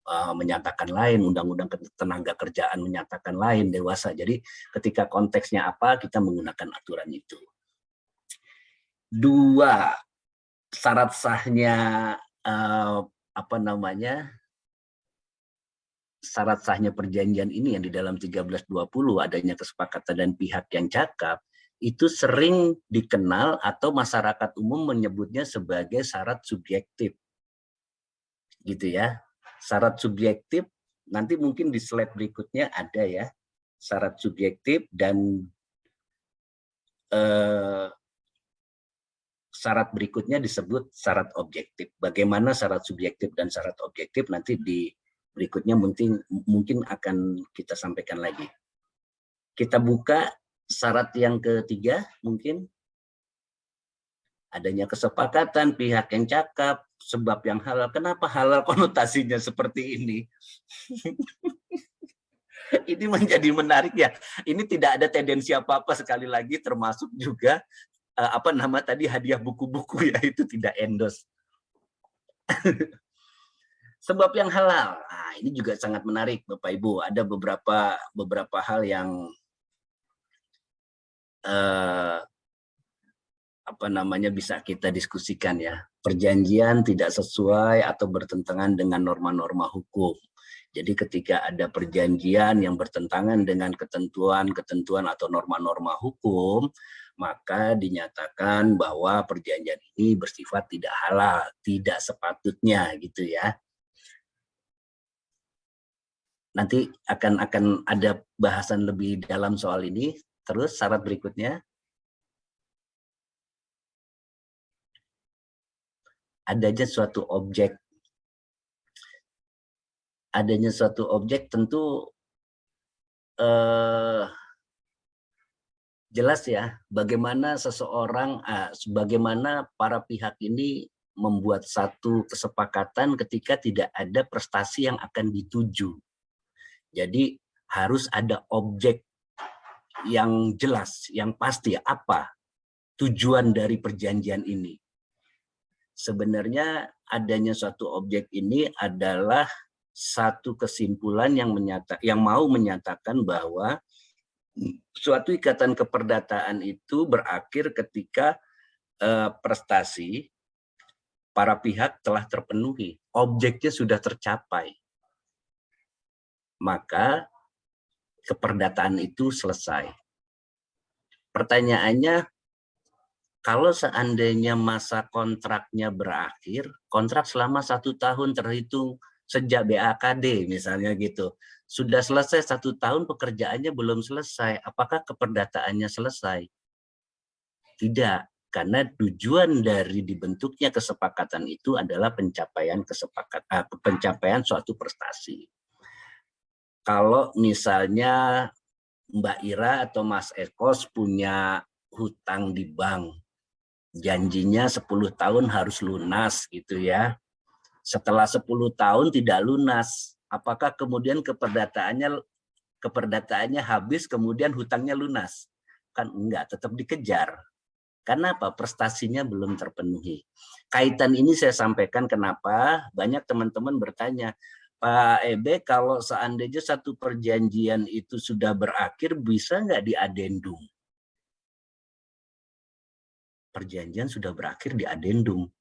menyatakan lain, undang-undang tenaga kerjaan menyatakan lain dewasa. Jadi ketika konteksnya apa, kita menggunakan aturan itu. 2, syarat sahnya syarat sahnya perjanjian ini yang di dalam 1320 adanya kesepakatan dan pihak yang cakap, itu sering dikenal atau masyarakat umum menyebutnya sebagai syarat subjektif. Gitu ya. Syarat subjektif, nanti mungkin di slide berikutnya ada ya, syarat subjektif dan syarat berikutnya disebut syarat objektif. Bagaimana syarat subjektif dan syarat objektif nanti di berikutnya mungkin akan kita sampaikan lagi. Kita buka syarat yang ketiga, mungkin adanya kesepakatan pihak yang cakap, sebab yang halal. Kenapa halal konotasinya seperti ini? Ini menjadi menarik ya. Ini tidak ada tendensi apa-apa, sekali lagi termasuk juga tadi hadiah buku-buku ya, itu tidak endorse. Sebab yang halal. Nah, ini juga sangat menarik Bapak Ibu. Ada beberapa hal yang bisa kita diskusikan ya. Perjanjian tidak sesuai atau bertentangan dengan norma-norma hukum. Jadi ketika ada perjanjian yang bertentangan dengan ketentuan atau norma-norma hukum, maka dinyatakan bahwa perjanjian ini bersifat tidak halal, tidak sepatutnya gitu ya. Nanti akan ada bahasan lebih dalam soal ini. Terus syarat berikutnya. Adanya suatu objek tentu jelas ya bagaimana bagaimana para pihak ini membuat satu kesepakatan ketika tidak ada prestasi yang akan dituju. Jadi harus ada objek yang jelas, yang pasti apa tujuan dari perjanjian ini. Sebenarnya adanya suatu objek ini adalah satu kesimpulan yang mau menyatakan bahwa suatu ikatan keperdataan itu berakhir ketika prestasi para pihak telah terpenuhi, objeknya sudah tercapai. Maka keperdataan itu selesai. Pertanyaannya, kalau seandainya masa kontraknya berakhir, kontrak selama 1 tahun terhitung sejak BAKD misalnya gitu, sudah selesai 1 tahun pekerjaannya belum selesai, apakah keperdataannya selesai? Tidak, karena tujuan dari dibentuknya kesepakatan itu adalah pencapaian suatu prestasi. Kalau misalnya Mbak Ira atau Mas Ekos punya hutang di bank, janjinya 10 tahun harus lunas gitu ya. Setelah 10 tahun tidak lunas, apakah kemudian keperdataannya habis kemudian hutangnya lunas? Kan enggak, tetap dikejar. Karena apa? Prestasinya belum terpenuhi. Kaitan ini saya sampaikan kenapa banyak teman-teman bertanya, Pak Ebe, kalau seandainya satu perjanjian itu sudah berakhir, bisa nggak diadendum? Perjanjian sudah berakhir di adendum.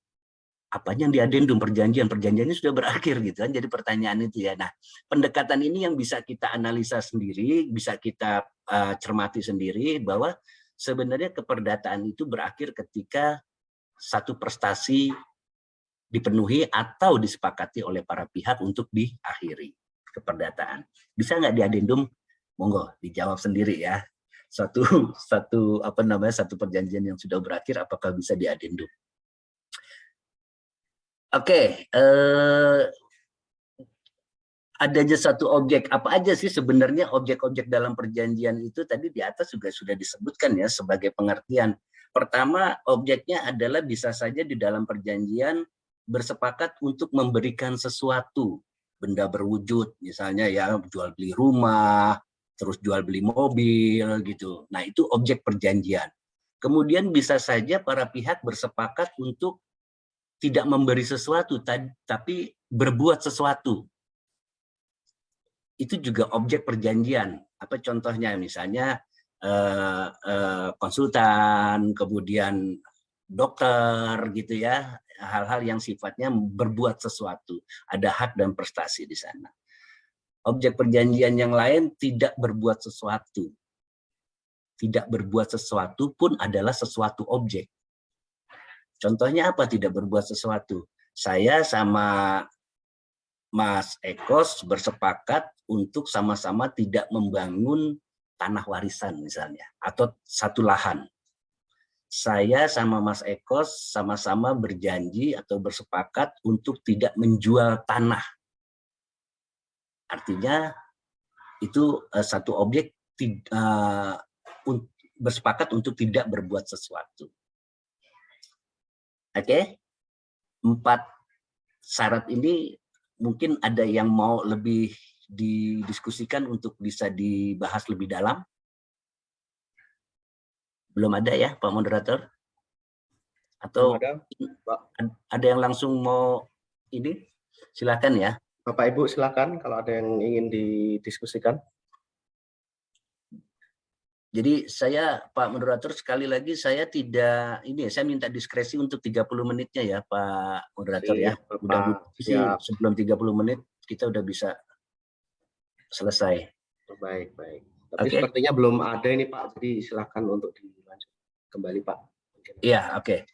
Apanya yang diadendum? Perjanjiannya sudah berakhir gitu kan. Jadi pertanyaan itu ya. Nah, pendekatan ini yang bisa kita analisa sendiri, bisa kita cermati sendiri bahwa sebenarnya keperdataan itu berakhir ketika satu prestasi dipenuhi atau disepakati oleh para pihak untuk diakhiri. keperdataan. Bisa nggak di adendum? Monggo dijawab sendiri ya. Satu perjanjian yang sudah berakhir apakah bisa di adendum? Oke, adanya satu objek, apa aja sih sebenarnya objek-objek dalam perjanjian itu? Tadi di atas juga sudah disebutkan ya sebagai pengertian. Pertama, objeknya adalah bisa saja di dalam perjanjian bersepakat untuk memberikan sesuatu, benda berwujud, misalnya ya jual beli rumah, terus jual beli mobil gitu. Nah, itu objek perjanjian. Kemudian bisa saja para pihak bersepakat untuk tidak memberi sesuatu, tapi berbuat sesuatu. Itu juga objek perjanjian. Apa contohnya? Misalnya konsultan, kemudian dokter gitu ya, hal-hal yang sifatnya berbuat sesuatu, ada hak dan prestasi di sana. Objek perjanjian yang lain tidak berbuat sesuatu. Tidak berbuat sesuatu pun adalah sesuatu objek. Contohnya apa tidak berbuat sesuatu? Saya sama Mas Ekos bersepakat untuk sama-sama tidak membangun tanah warisan misalnya, atau satu lahan. Saya sama Mas Ekos sama-sama berjanji atau bersepakat untuk tidak menjual tanah. Artinya itu satu objek bersepakat untuk tidak berbuat sesuatu. Oke, 4 syarat ini mungkin ada yang mau lebih didiskusikan untuk bisa dibahas lebih dalam. Belum ada ya, Pak Moderator? Atau ada, Pak. Ada yang langsung mau ini? Silakan ya. Bapak Ibu silakan kalau ada yang ingin didiskusikan. Jadi saya, Pak Moderator, sekali lagi saya tidak saya minta diskresi untuk 30 menitnya ya, Pak Moderator ya. Mudah-mudahan sebelum 30 menit kita udah bisa selesai. Baik. Tapi sepertinya belum ada ini Pak, jadi silakan untuk dilanjut kembali Pak. Iya, oke.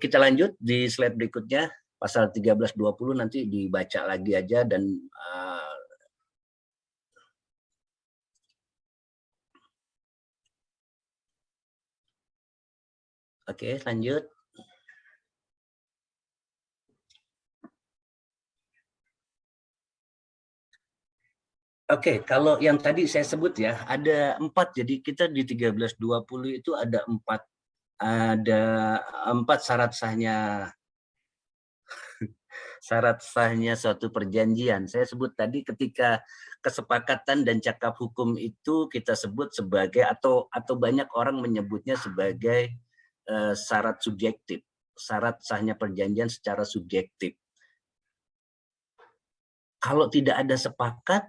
Kita lanjut di slide berikutnya, pasal 1320 nanti dibaca lagi aja dan oke, lanjut. Oke, kalau yang tadi saya sebut ya, ada 4. Jadi kita di 1320 itu ada 4 syarat sahnya suatu perjanjian. Saya sebut tadi ketika kesepakatan dan cakap hukum itu kita sebut sebagai atau banyak orang menyebutnya sebagai syarat subjektif. Syarat sahnya perjanjian secara subjektif. Kalau tidak ada sepakat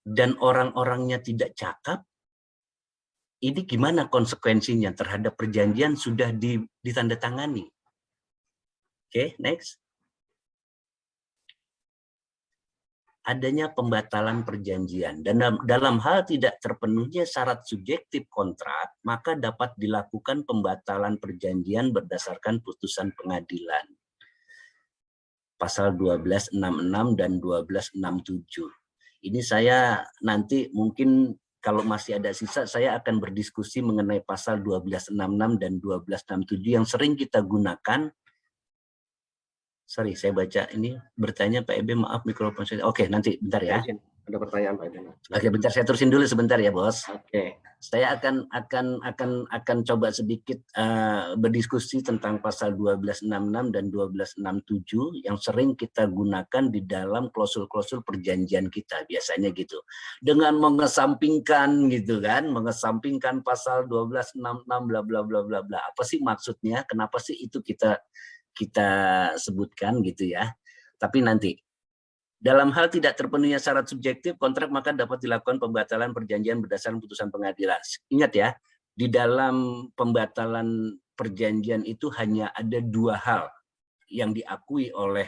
dan orang-orangnya tidak cakap, ini gimana konsekuensinya terhadap perjanjian sudah ditandatangani? Oke, next. Adanya pembatalan perjanjian. Dan dalam hal tidak terpenuhnya syarat subjektif kontrak, maka dapat dilakukan pembatalan perjanjian berdasarkan putusan pengadilan. Pasal 1266 dan 1267. Ini saya nanti mungkin kalau masih ada sisa, saya akan berdiskusi mengenai pasal 1266 dan 1267 yang sering kita gunakan. Sorry, saya baca ini bertanya Pak Ebe, maaf mikrofon saya. Oke, nanti bentar ya. Ada pertanyaan Pak Ebe. Oke, bentar saya terusin dulu sebentar ya, Bos. Oke. Saya akan coba sedikit berdiskusi tentang pasal 1266 dan 1267 yang sering kita gunakan di dalam klausul-klausul perjanjian kita biasanya gitu. Dengan mengesampingkan gitu kan, mengesampingkan pasal 1266 bla bla bla bla bla. Apa sih maksudnya? Kenapa sih itu kita sebutkan gitu ya. Tapi nanti dalam hal tidak terpenuhnya syarat subjektif kontrak maka dapat dilakukan pembatalan perjanjian berdasarkan putusan pengadilan. Ingat ya, di dalam pembatalan perjanjian itu hanya ada 2 hal yang diakui oleh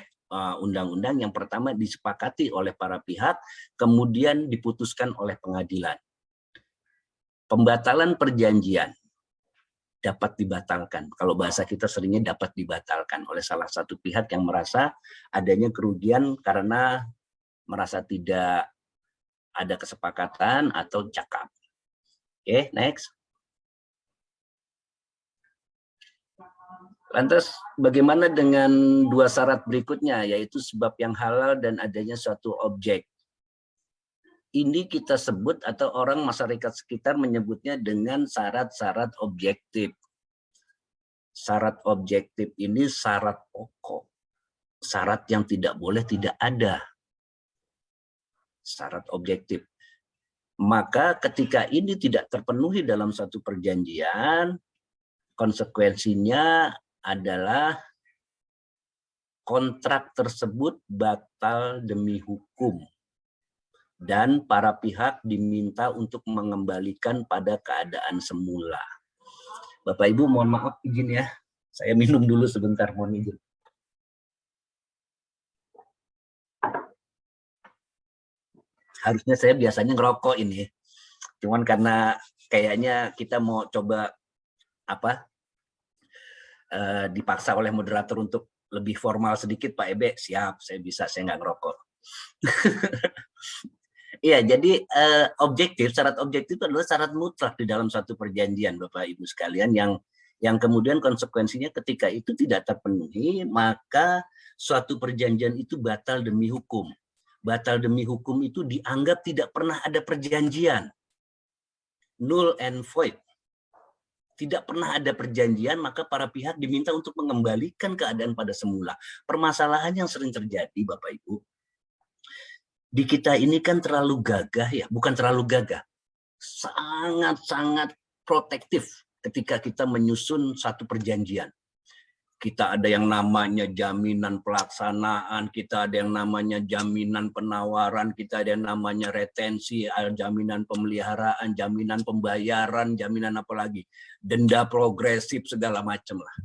undang-undang. Yang pertama disepakati oleh para pihak, kemudian diputuskan oleh pengadilan. Pembatalan perjanjian dapat dibatalkan. Kalau bahasa kita seringnya dapat dibatalkan oleh salah satu pihak yang merasa adanya kerugian karena merasa tidak ada kesepakatan atau cakap. Oke, next. Lantas bagaimana dengan dua syarat berikutnya, yaitu sebab yang halal dan adanya suatu objek. Ini kita sebut atau orang masyarakat sekitar menyebutnya dengan syarat-syarat objektif. Syarat objektif ini syarat pokok. Syarat yang tidak boleh tidak ada. Syarat objektif. Maka ketika ini tidak terpenuhi dalam satu perjanjian, konsekuensinya adalah kontrak tersebut batal demi hukum. Dan para pihak diminta untuk mengembalikan pada keadaan semula. Bapak Ibu mohon maaf izin ya, saya minum dulu sebentar, mohon izin. Harusnya saya biasanya ngerokok ini, cuman karena kayaknya kita mau coba dipaksa oleh moderator untuk lebih formal sedikit, Pak Ebe, siap, saya bisa, saya nggak ngerokok. Iya, jadi syarat objektif itu adalah syarat mutlak di dalam satu perjanjian, Bapak Ibu sekalian, yang kemudian konsekuensinya ketika itu tidak terpenuhi, maka suatu perjanjian itu batal demi hukum. Batal demi hukum itu dianggap tidak pernah ada perjanjian. Null and void. Tidak pernah ada perjanjian, maka para pihak diminta untuk mengembalikan keadaan pada semula. Permasalahan yang sering terjadi, Bapak Ibu, di kita ini kan terlalu gagah ya, bukan terlalu gagah, sangat-sangat protektif ketika kita menyusun satu perjanjian. Kita ada yang namanya jaminan pelaksanaan, kita ada yang namanya jaminan penawaran, kita ada yang namanya retensi, jaminan pemeliharaan, jaminan pembayaran, jaminan apa lagi, denda progresif, segala macam lah.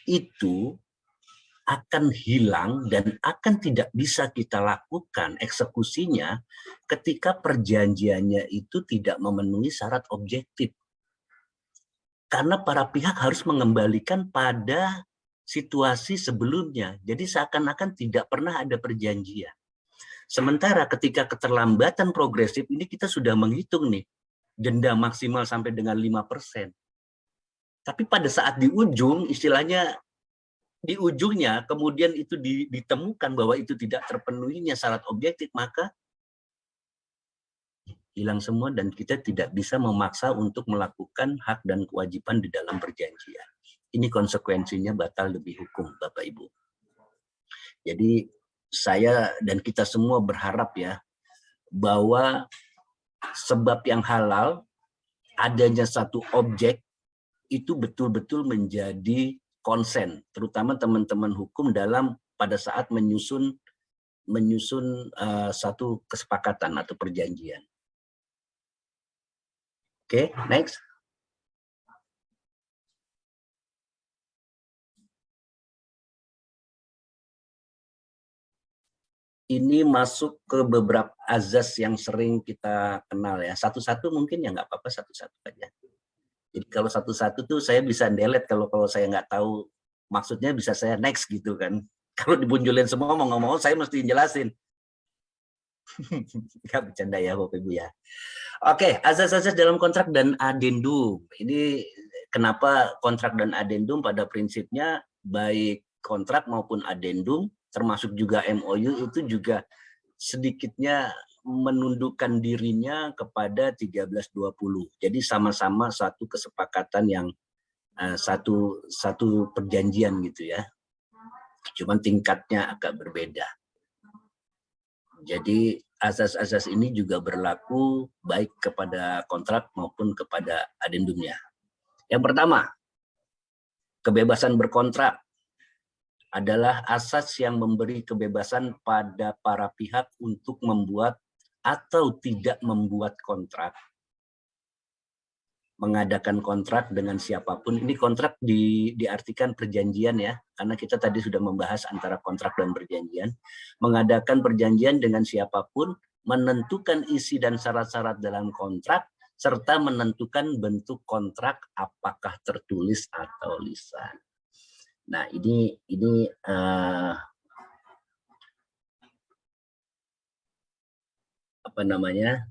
Itu akan hilang dan akan tidak bisa kita lakukan eksekusinya ketika perjanjiannya itu tidak memenuhi syarat objektif. Karena para pihak harus mengembalikan pada situasi sebelumnya. Jadi seakan-akan tidak pernah ada perjanjian. Sementara ketika keterlambatan progresif ini kita sudah menghitung nih, denda maksimal sampai dengan 5%. Tapi pada saat di ujung, istilahnya di ujungnya kemudian itu ditemukan bahwa itu tidak terpenuhinya syarat objektif, maka hilang semua dan kita tidak bisa memaksa untuk melakukan hak dan kewajiban di dalam perjanjian. Ini konsekuensinya batal demi hukum, Bapak Ibu. Jadi saya dan kita semua berharap ya bahwa sebab yang halal, adanya satu objek itu betul-betul menjadi konsen, terutama teman-teman hukum dalam pada saat menyusun satu kesepakatan atau perjanjian. Oke, next. Ini masuk ke beberapa azas yang sering kita kenal ya. Satu-satu mungkin ya nggak apa-apa, satu-satu aja. Jadi kalau satu-satu tuh saya bisa delete kalau saya nggak tahu maksudnya, bisa saya next gitu kan. Kalau dibunjulin semua mau ngomong saya mesti jelasin. Nggak bercanda ya Bapak Ibu ya. Oke, azas-azas dalam kontrak dan adendum. Ini kenapa kontrak dan adendum pada prinsipnya baik kontrak maupun adendum termasuk juga MOU itu juga sedikitnya menundukkan dirinya kepada 1320. Jadi sama-sama satu kesepakatan yang satu perjanjian gitu ya. Cuman tingkatnya agak berbeda. Jadi asas-asas ini juga berlaku baik kepada kontrak maupun kepada adendumnya. Yang pertama, kebebasan berkontrak adalah asas yang memberi kebebasan pada para pihak untuk membuat atau tidak membuat kontrak, mengadakan kontrak dengan siapapun. Ini kontrak diartikan perjanjian ya, karena kita tadi sudah membahas antara kontrak dan perjanjian. Mengadakan perjanjian dengan siapapun, menentukan isi dan syarat-syarat dalam kontrak, serta menentukan bentuk kontrak apakah tertulis atau lisan. Nah, ini apa namanya,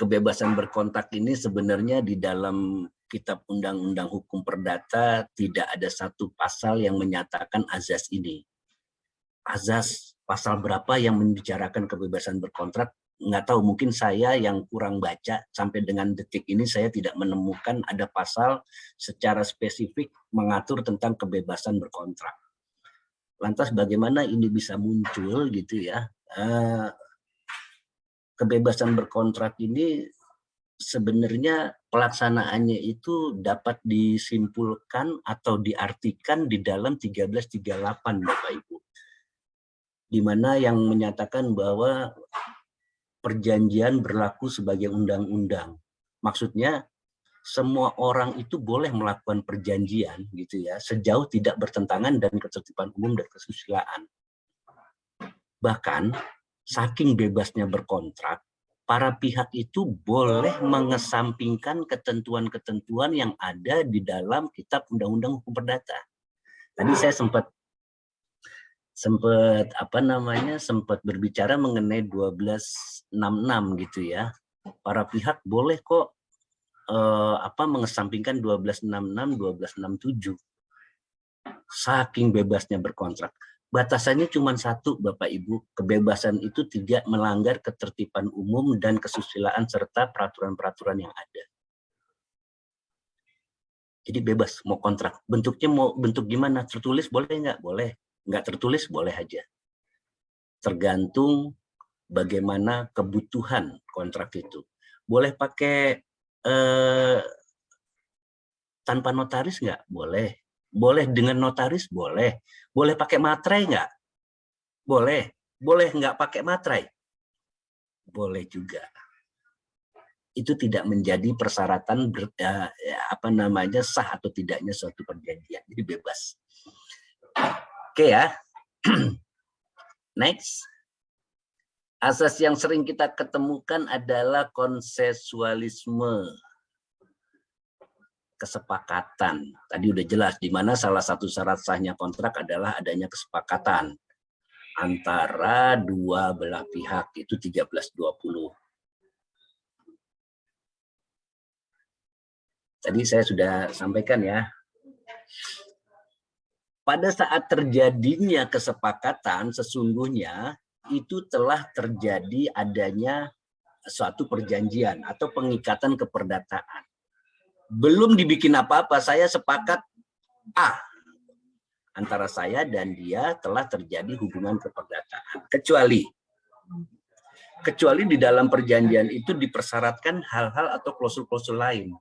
kebebasan berkontrak ini sebenarnya di dalam Kitab Undang-Undang Hukum Perdata tidak ada satu pasal yang menyatakan azas ini. Azas pasal berapa yang membicarakan kebebasan berkontrak, nggak tahu, mungkin saya yang kurang baca, sampai dengan detik ini saya tidak menemukan ada pasal secara spesifik mengatur tentang kebebasan berkontrak. Lantas bagaimana ini bisa muncul gitu ya? Kebebasan berkontrak ini sebenarnya pelaksanaannya itu dapat disimpulkan atau diartikan di dalam 1338 Bapak Ibu. Di mana yang menyatakan bahwa perjanjian berlaku sebagai undang-undang. Maksudnya semua orang itu boleh melakukan perjanjian gitu ya, sejauh tidak bertentangan dengan ketertiban umum dan kesusilaan. Bahkan saking bebasnya berkontrak, para pihak itu boleh mengesampingkan ketentuan-ketentuan yang ada di dalam Kitab Undang-Undang Hukum Perdata. Tadi saya sempat berbicara mengenai 1266 gitu ya. Para pihak boleh kok mengesampingkan 1266, 1267. Saking bebasnya berkontrak. Batasannya cuma satu, Bapak Ibu. Kebebasan itu tidak melanggar ketertiban umum dan kesusilaan serta peraturan-peraturan yang ada. Jadi bebas mau kontrak. Bentuknya mau bentuk gimana? Tertulis boleh nggak? Boleh. Nggak tertulis boleh aja. Tergantung bagaimana kebutuhan kontrak itu. Boleh pakai tanpa notaris nggak? Boleh. Boleh dengan notaris? Boleh. Boleh pakai materai nggak? Boleh. Boleh nggak pakai materai? Boleh juga. Itu tidak menjadi persyaratan sah atau tidaknya suatu perjanjian. Jadi bebas. Oke ya. Next. Asas yang sering kita ketemukan adalah konsensualisme. Kesepakatan. Tadi udah jelas di mana salah satu syarat sahnya kontrak adalah adanya kesepakatan antara dua belah pihak, itu 1320. Tadi saya sudah sampaikan ya. Pada saat terjadinya kesepakatan sesungguhnya itu telah terjadi adanya suatu perjanjian atau pengikatan keperdataan. Belum dibikin apa-apa, saya sepakat A. Antara saya dan dia telah terjadi hubungan keperdataan. Kecuali di dalam perjanjian itu dipersyaratkan hal-hal atau klausul-klausul lain.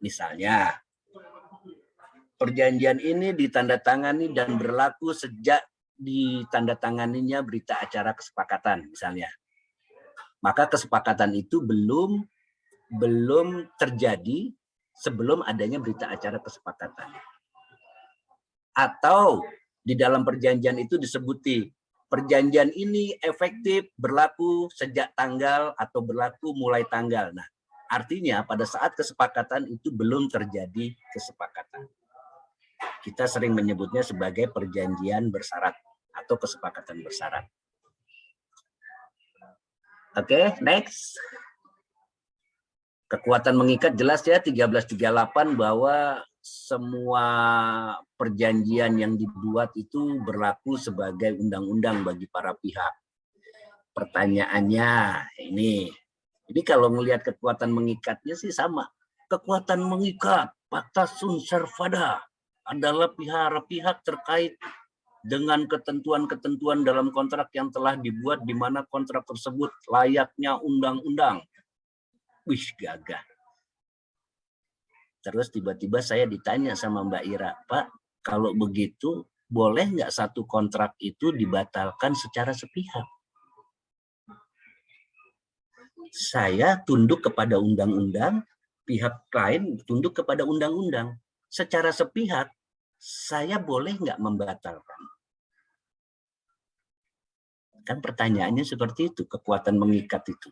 Misalnya, perjanjian ini ditandatangani dan berlaku sejak ditandatanganinya berita acara kesepakatan, misalnya. Maka kesepakatan itu belum terjadi sebelum adanya berita acara kesepakatan. Atau di dalam perjanjian itu disebuti, perjanjian ini efektif berlaku sejak tanggal atau berlaku mulai tanggal. Nah, artinya pada saat kesepakatan itu belum terjadi kesepakatan. Kita sering menyebutnya sebagai perjanjian bersyarat atau kesepakatan bersyarat. Oke, next. Kekuatan mengikat jelas ya 1338 bahwa semua perjanjian yang dibuat itu berlaku sebagai undang-undang bagi para pihak. Pertanyaannya ini kalau melihat kekuatan mengikatnya sih sama. Kekuatan mengikat, pacta sunt servanda, adalah pihak-pihak terkait dengan ketentuan-ketentuan dalam kontrak yang telah dibuat di mana kontrak tersebut layaknya undang-undang. Wih, gagah. Terus tiba-tiba saya ditanya sama Mbak Ira, Pak, kalau begitu boleh nggak satu kontrak itu dibatalkan secara sepihak? Saya tunduk kepada undang-undang, pihak lain tunduk kepada undang-undang. Secara sepihak, saya boleh nggak membatalkan? Kan pertanyaannya seperti itu, kekuatan mengikat itu.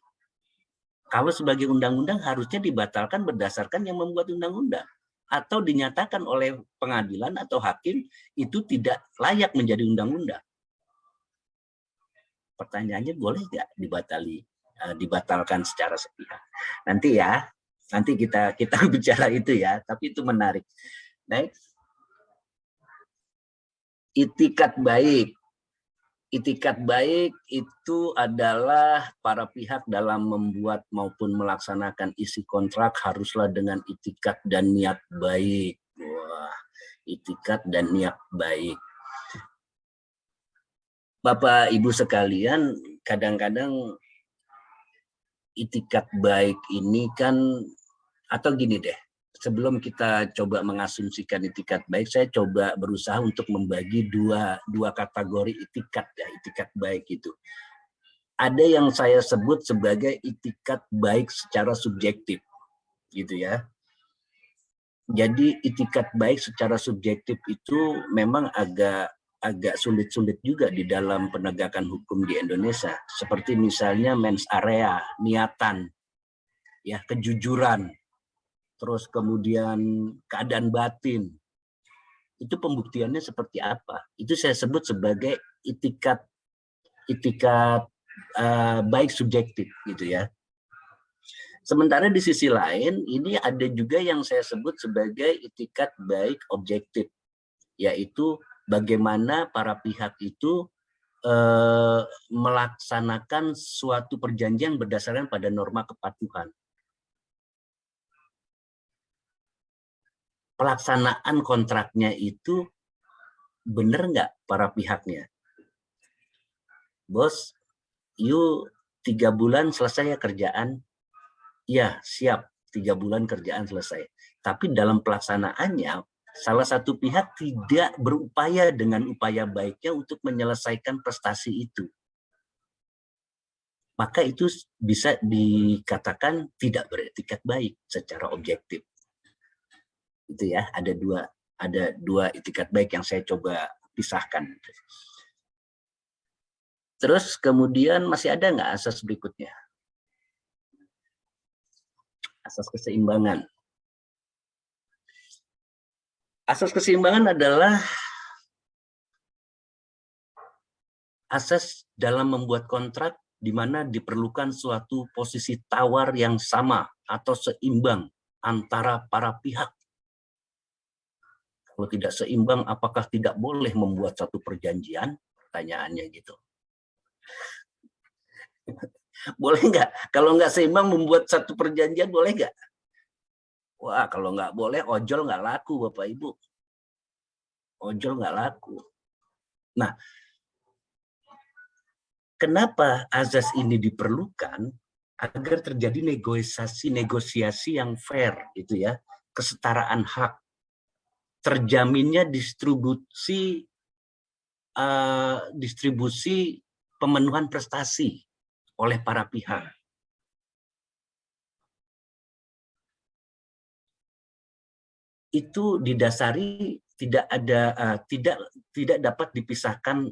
Kalau sebagai undang-undang harusnya dibatalkan berdasarkan yang membuat undang-undang. atau dinyatakan oleh pengadilan atau hakim itu tidak layak menjadi undang-undang. Pertanyaannya, boleh nggak dibatalkan secara sepihak? Nanti ya, nanti kita bicara itu ya, tapi itu menarik. Next. Itikat baik. Itikat baik itu adalah para pihak dalam membuat maupun melaksanakan isi kontrak haruslah dengan itikat dan niat baik. Wah, itikat dan niat baik. Bapak Ibu sekalian, kadang-kadang itikat baik ini kan, atau gini deh, sebelum kita coba mengasumsikan itikat baik, saya coba berusaha untuk membagi dua kategori itikat ya, itikat baik itu. Ada yang saya sebut sebagai itikat baik secara subjektif, gitu ya. Jadi itikat baik secara subjektif itu memang agak sulit-sulit juga di dalam penegakan hukum di Indonesia. Seperti misalnya mens area, niatan, ya, kejujuran, terus kemudian keadaan batin. Itu pembuktiannya seperti apa? Itu saya sebut sebagai itikat baik subjektif, gitu ya. Sementara di sisi lain, ini ada juga yang saya sebut sebagai itikat baik objektif, yaitu bagaimana para pihak itu melaksanakan suatu perjanjian berdasarkan pada norma kepatuhan. Pelaksanaan kontraknya itu benar nggak para pihaknya? Bos, you 3 bulan selesai ya kerjaan? Ya, siap, 3 bulan kerjaan selesai. Tapi dalam pelaksanaannya, salah satu pihak tidak berupaya dengan upaya baiknya untuk menyelesaikan prestasi itu. Maka itu bisa dikatakan tidak beretikat baik secara objektif. Itu ya, ada dua itikat baik yang saya coba pisahkan. Terus kemudian masih ada nggak asas berikutnya? Asas keseimbangan. Asas keseimbangan adalah asas dalam membuat kontrak di mana diperlukan suatu posisi tawar yang sama atau seimbang antara para pihak. Kalau tidak seimbang, apakah tidak boleh membuat satu perjanjian? Pertanyaannya gitu. Boleh nggak? Kalau nggak seimbang membuat satu perjanjian, boleh nggak? Wah, kalau nggak boleh, ojol nggak laku, Bapak Ibu. Ojol nggak laku. Nah, kenapa azas ini diperlukan? Agar terjadi negosiasi yang fair, gitu ya, kesetaraan hak, terjaminnya distribusi pemenuhan prestasi oleh para pihak. Itu didasari tidak dapat dipisahkan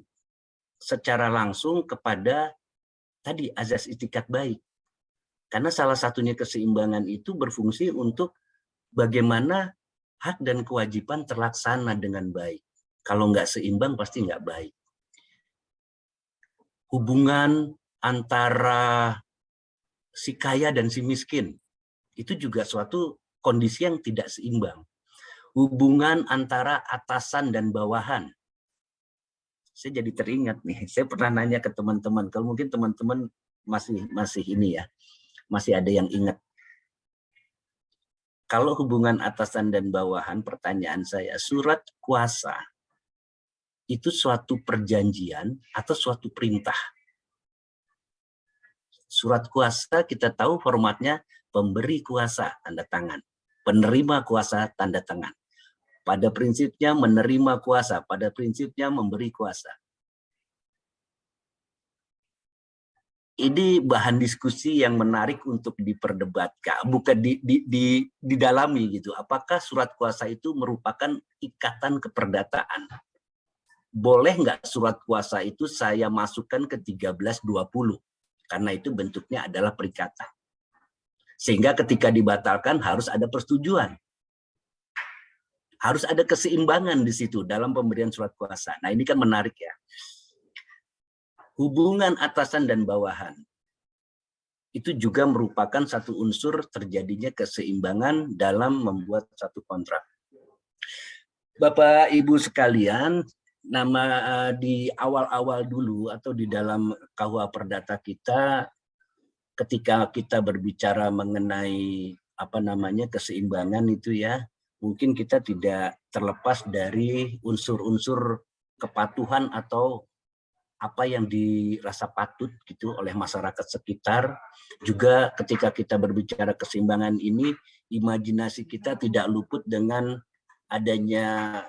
secara langsung kepada tadi azas itikat baik. Karena salah satunya keseimbangan itu berfungsi untuk bagaimana hak dan kewajiban terlaksana dengan baik. Kalau nggak seimbang pasti nggak baik. Hubungan antara si kaya dan si miskin itu juga suatu kondisi yang tidak seimbang. Hubungan antara atasan dan bawahan. Saya jadi teringat nih, saya pernah nanya ke teman-teman, kalau mungkin teman-teman masih ini ya, masih ada yang ingat. Kalau hubungan atasan dan bawahan, pertanyaan saya, surat kuasa itu suatu perjanjian atau suatu perintah? Surat kuasa kita tahu formatnya pemberi kuasa, tanda tangan. Penerima kuasa, tanda tangan. Pada prinsipnya menerima kuasa, pada prinsipnya memberi kuasa. Ini bahan diskusi yang menarik untuk diperdebatkan, bukan didalami gitu. Apakah surat kuasa itu merupakan ikatan keperdataan? Boleh nggak surat kuasa itu saya masukkan ke 1320? Karena itu bentuknya adalah perikatan. Sehingga ketika dibatalkan harus ada persetujuan. Harus ada keseimbangan di situ dalam pemberian surat kuasa. Nah, ini kan menarik ya. Hubungan atasan dan bawahan itu juga merupakan satu unsur terjadinya keseimbangan dalam membuat satu kontrak. Bapak Ibu sekalian, di awal-awal dulu atau di dalam KUH Perdata kita, ketika kita berbicara mengenai keseimbangan itu ya, mungkin kita tidak terlepas dari unsur-unsur kepatuhan atau apa yang dirasa patut gitu oleh masyarakat sekitar. Juga ketika kita berbicara keseimbangan ini, imajinasi kita tidak luput dengan adanya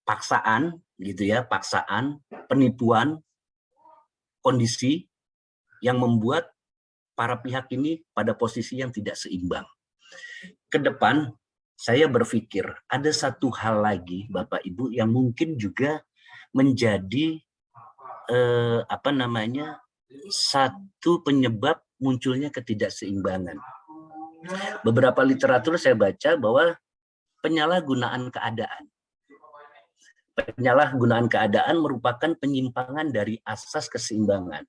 paksaan gitu ya, paksaan, penipuan, kondisi yang membuat para pihak ini pada posisi yang tidak seimbang. Ke depan saya berpikir ada satu hal lagi Bapak Ibu yang mungkin juga menjadi satu penyebab munculnya ketidakseimbangan. Beberapa literatur saya baca bahwa penyalahgunaan keadaan merupakan penyimpangan dari asas keseimbangan.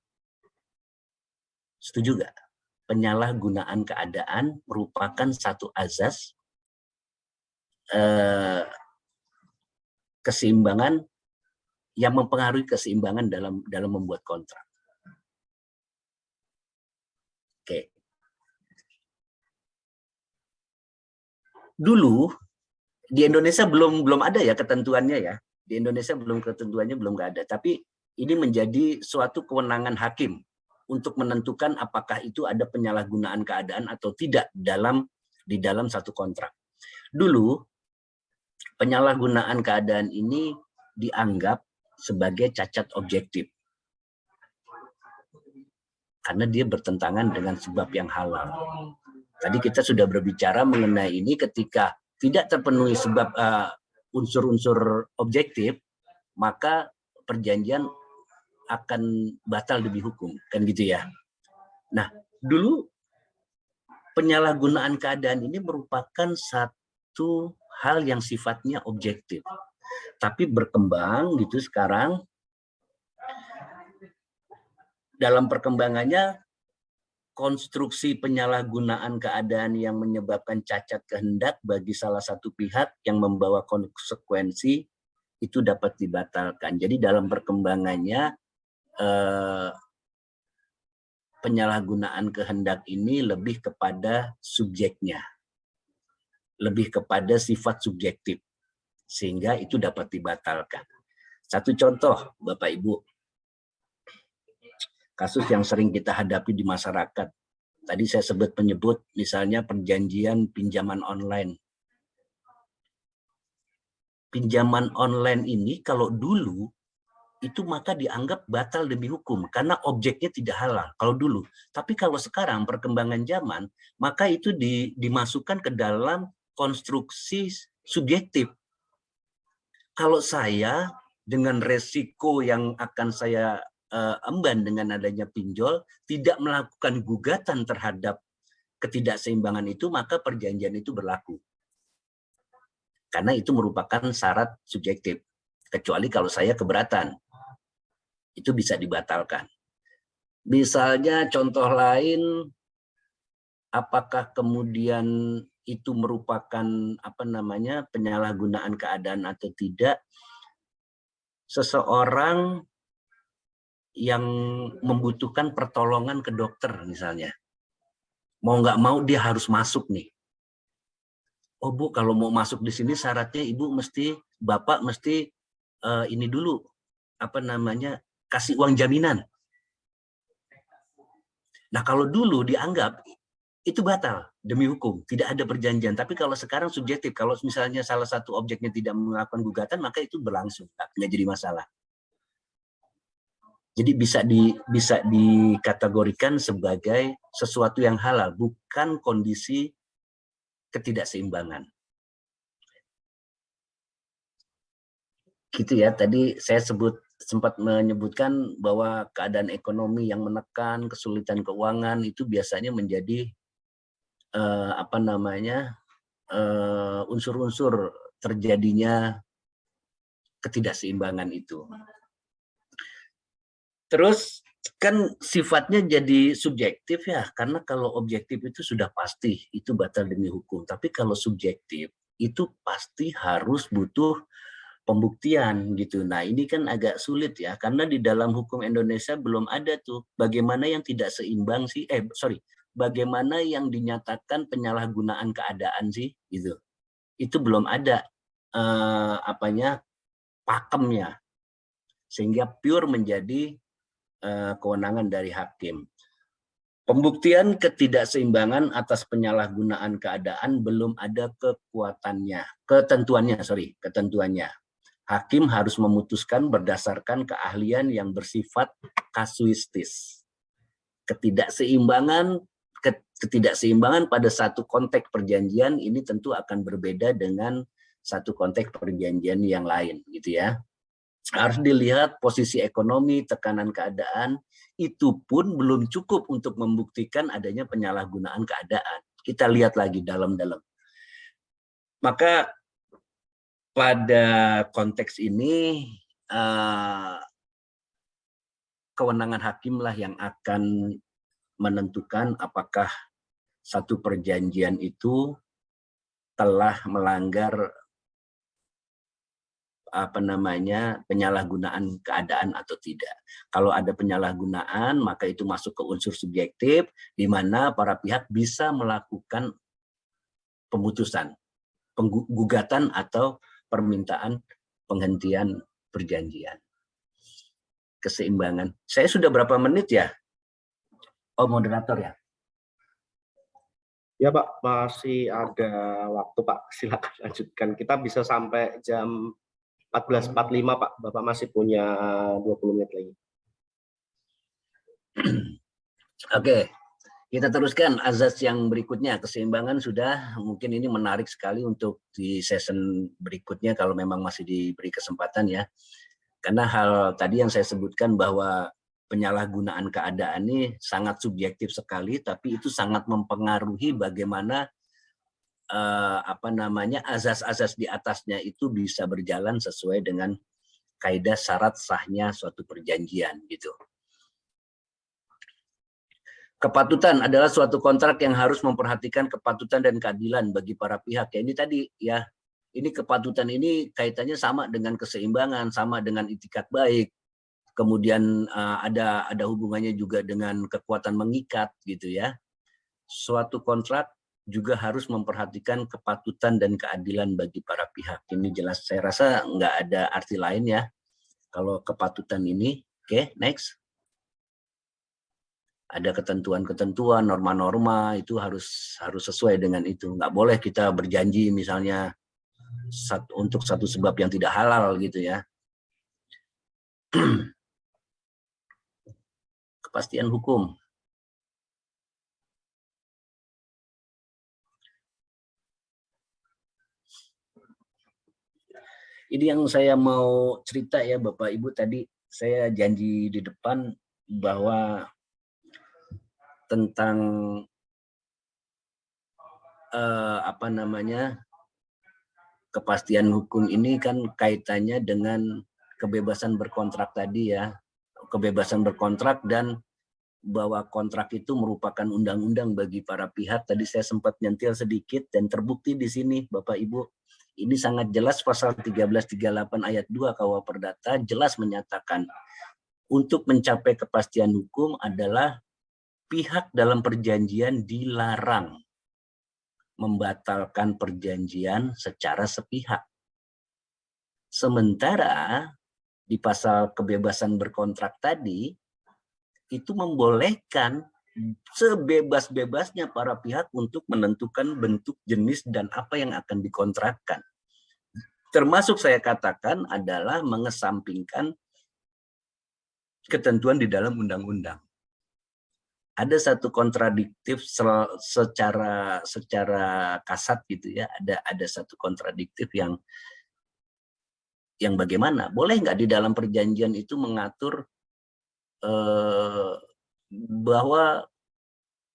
Setuju nggak? Penyalahgunaan keadaan merupakan satu azas keseimbangan yang mempengaruhi keseimbangan dalam membuat kontrak. Oke. Dulu di Indonesia belum ada ya ketentuannya ya. Di Indonesia ketentuannya belum ada. Tapi ini menjadi suatu kewenangan hakim untuk menentukan apakah itu ada penyalahgunaan keadaan atau tidak di dalam satu kontrak. Dulu penyalahgunaan keadaan ini dianggap sebagai cacat objektif karena dia bertentangan dengan sebab yang halal. Tadi kita sudah berbicara mengenai ini, ketika tidak terpenuhi sebab unsur-unsur objektif, maka perjanjian akan batal demi hukum, kan gitu ya. Nah, dulu penyalahgunaan keadaan ini merupakan satu hal yang sifatnya objektif. Tapi berkembang gitu sekarang, dalam perkembangannya konstruksi penyalahgunaan keadaan yang menyebabkan cacat kehendak bagi salah satu pihak yang membawa konsekuensi itu dapat dibatalkan. Jadi dalam perkembangannya penyalahgunaan kehendak ini lebih kepada subjeknya, lebih kepada sifat subjektif, sehingga itu dapat dibatalkan. Satu contoh Bapak Ibu, kasus yang sering kita hadapi di masyarakat. Tadi saya menyebut misalnya perjanjian pinjaman online. Pinjaman online ini kalau dulu itu maka dianggap batal demi hukum karena objeknya tidak halal kalau dulu. Tapi kalau sekarang perkembangan zaman, maka itu dimasukkan ke dalam konstruksi subjektif. Kalau saya dengan resiko yang akan saya emban dengan adanya pinjol, tidak melakukan gugatan terhadap ketidakseimbangan itu, maka perjanjian itu berlaku. Karena itu merupakan syarat subjektif. Kecuali kalau saya keberatan, itu bisa dibatalkan. Misalnya contoh lain, apakah kemudian itu merupakan penyalahgunaan keadaan atau tidak? Seseorang yang membutuhkan pertolongan ke dokter misalnya, mau nggak mau dia harus masuk nih. Oh Bu, kalau mau masuk di sini syaratnya Bapak mesti ini dulu kasih uang jaminan. Nah kalau dulu dianggap itu batal demi hukum, tidak ada perjanjian. Tapi kalau sekarang subjektif, kalau misalnya salah satu objeknya tidak melakukan gugatan, maka itu berlangsung, nggak jadi masalah. Jadi bisa dikategorikan sebagai sesuatu yang halal, bukan kondisi ketidakseimbangan. Gitu ya, tadi saya sempat menyebutkan bahwa keadaan ekonomi yang menekan, kesulitan keuangan itu biasanya menjadi unsur-unsur terjadinya ketidakseimbangan itu. Terus kan sifatnya jadi subjektif ya, karena kalau objektif itu sudah pasti itu batal demi hukum. Tapi kalau subjektif itu pasti harus butuh pembuktian gitu. Nah ini kan agak sulit ya, karena di dalam hukum Indonesia belum ada tuh bagaimana yang tidak seimbang sih, bagaimana yang dinyatakan penyalahgunaan keadaan sih gitu. Itu belum ada pakemnya, sehingga pure menjadi kewenangan dari hakim. Pembuktian ketidakseimbangan atas penyalahgunaan keadaan belum ada ketentuannya. Hakim harus memutuskan berdasarkan keahlian yang bersifat kasuistis. Ketidakseimbangan pada satu konteks perjanjian ini tentu akan berbeda dengan satu konteks perjanjian yang lain, gitu ya. Harus dilihat posisi ekonomi, tekanan keadaan, itu pun belum cukup untuk membuktikan adanya penyalahgunaan keadaan. Kita lihat lagi dalam-dalam. Maka pada konteks ini, kewenangan hakimlah yang akan menentukan apakah satu perjanjian itu telah melanggar penyalahgunaan keadaan atau tidak. Kalau ada penyalahgunaan, maka itu masuk ke unsur subjektif, di mana para pihak bisa melakukan pemutusan, penggugatan atau permintaan penghentian perjanjian. Keseimbangan. Saya sudah berapa menit ya? Oh, moderator ya? Ya Pak, masih ada waktu Pak, silakan lanjutkan. Kita bisa sampai jam 14.45 Pak, Bapak masih punya 20 menit lagi. Oke, kita teruskan azas yang berikutnya. Keseimbangan sudah, mungkin ini menarik sekali untuk di session berikutnya kalau memang masih diberi kesempatan ya. Karena hal tadi yang saya sebutkan bahwa penyalahgunaan keadaan ini sangat subjektif sekali, tapi itu sangat mempengaruhi bagaimana azas-azas di atasnya itu bisa berjalan sesuai dengan kaidah syarat sahnya suatu perjanjian gitu. Kepatutan adalah suatu kontrak yang harus memperhatikan kepatutan dan keadilan bagi para pihak. Ya, ini tadi ya, ini kepatutan ini kaitannya sama dengan keseimbangan, sama dengan itikat baik. Kemudian ada hubungannya juga dengan kekuatan mengikat gitu ya. Suatu kontrak juga harus memperhatikan kepatutan dan keadilan bagi para pihak. Ini jelas, saya rasa nggak ada arti lain ya kalau kepatutan ini. Oke, next. Ada ketentuan-ketentuan, norma-norma, itu harus sesuai dengan itu. Nggak boleh kita berjanji misalnya untuk satu sebab yang tidak halal gitu ya. Kepastian hukum. Ini yang saya mau cerita ya Bapak Ibu, tadi saya janji di depan bahwa tentang kepastian hukum ini kan kaitannya dengan kebebasan berkontrak tadi ya, kebebasan berkontrak dan bahwa kontrak itu merupakan undang-undang bagi para pihak. Tadi saya sempat nyentil sedikit dan terbukti di sini Bapak Ibu. Ini sangat jelas pasal 1338 ayat 2 KUH Perdata jelas menyatakan untuk mencapai kepastian hukum adalah pihak dalam perjanjian dilarang membatalkan perjanjian secara sepihak. Sementara di pasal kebebasan berkontrak tadi itu membolehkan sebebas-bebasnya para pihak untuk menentukan bentuk, jenis, dan apa yang akan dikontrakkan. Termasuk saya katakan adalah mengesampingkan ketentuan di dalam undang-undang. Ada satu kontradiktif secara kasat gitu ya, ada satu kontradiktif yang bagaimana? Boleh nggak di dalam perjanjian itu mengatur bahwa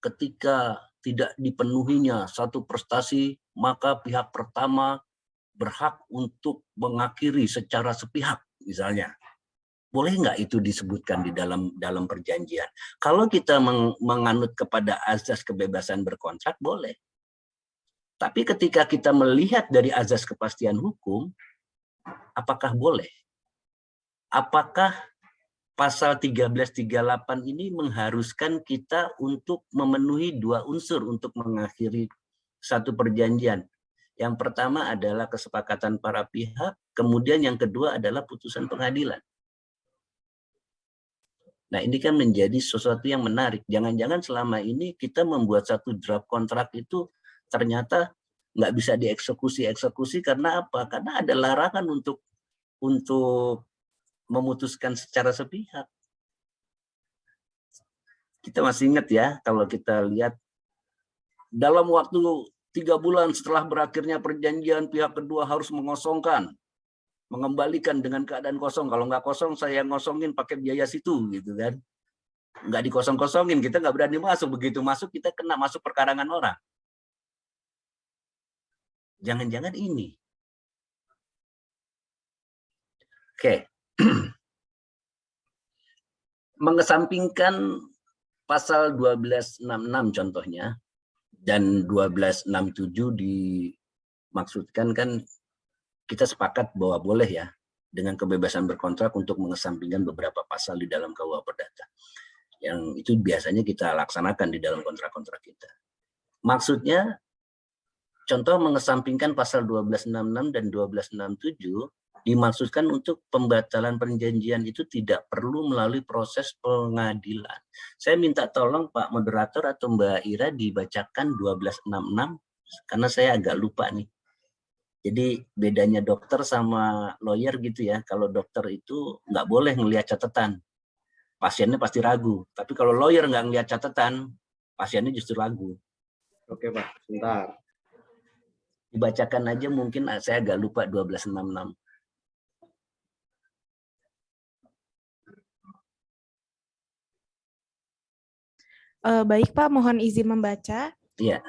ketika tidak dipenuhinya satu prestasi, maka pihak pertama berhak untuk mengakhiri secara sepihak, misalnya. Boleh nggak itu disebutkan di dalam perjanjian? Kalau kita menganut kepada azas kebebasan berkontrak, boleh. Tapi ketika kita melihat dari azas kepastian hukum, apakah boleh? Apakah pasal 1338 ini mengharuskan kita untuk memenuhi dua unsur untuk mengakhiri satu perjanjian? Yang pertama adalah kesepakatan para pihak, kemudian yang kedua adalah putusan pengadilan. Nah, ini kan menjadi sesuatu yang menarik. Jangan-jangan selama ini kita membuat satu draft kontrak itu ternyata nggak bisa dieksekusi karena apa? Karena ada larangan untuk memutuskan secara sepihak. Kita masih ingat ya, kalau kita lihat dalam waktu 3 bulan setelah berakhirnya perjanjian, pihak kedua harus mengembalikan dengan keadaan kosong. Kalau nggak kosong, saya ngosongin pakai biaya situ, gitu kan. Nggak dikosong-kosongin, kita nggak berani masuk. Begitu masuk, kita kena masuk perkarangan orang. Jangan-jangan ini. Oke. Mengesampingkan pasal 1266 contohnya, dan 1267 dimaksudkan kan kita sepakat bahwa boleh ya dengan kebebasan berkontrak untuk mengesampingkan beberapa pasal di dalam KUH Perdata. Yang itu biasanya kita laksanakan di dalam kontrak-kontrak kita. Maksudnya, contoh mengesampingkan pasal 1266 dan 1267 dimaksudkan untuk pembatalan perjanjian itu tidak perlu melalui proses pengadilan. Saya minta tolong Pak Moderator atau Mbak Ira dibacakan 1266 karena saya agak lupa nih. Jadi bedanya dokter sama lawyer gitu ya. Kalau dokter itu nggak boleh ngelihat catatan, pasiennya pasti ragu. Tapi kalau lawyer nggak ngelihat catatan, pasiennya justru ragu. Oke Pak, sebentar. Dibacakan aja, mungkin saya agak lupa 1266. Baik Pak, mohon izin membaca. Iya.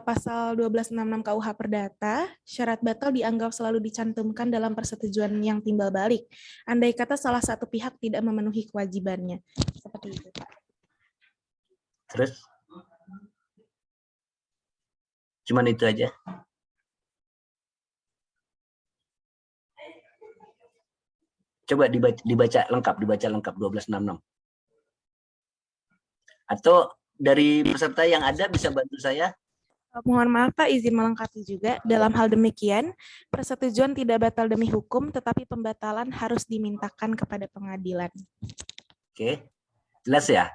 Pasal 1266 KUH Perdata, syarat batal dianggap selalu dicantumkan dalam persetujuan yang timbal balik, andai kata salah satu pihak tidak memenuhi kewajibannya. Seperti itu Pak. Terus? Cuman itu aja. Coba dibaca lengkap 1266. Atau dari peserta yang ada bisa bantu saya? Mohon maaf Pak, izin melengkapi juga. Dalam hal demikian, persetujuan tidak batal demi hukum, tetapi pembatalan harus dimintakan kepada pengadilan. Oke, jelas ya.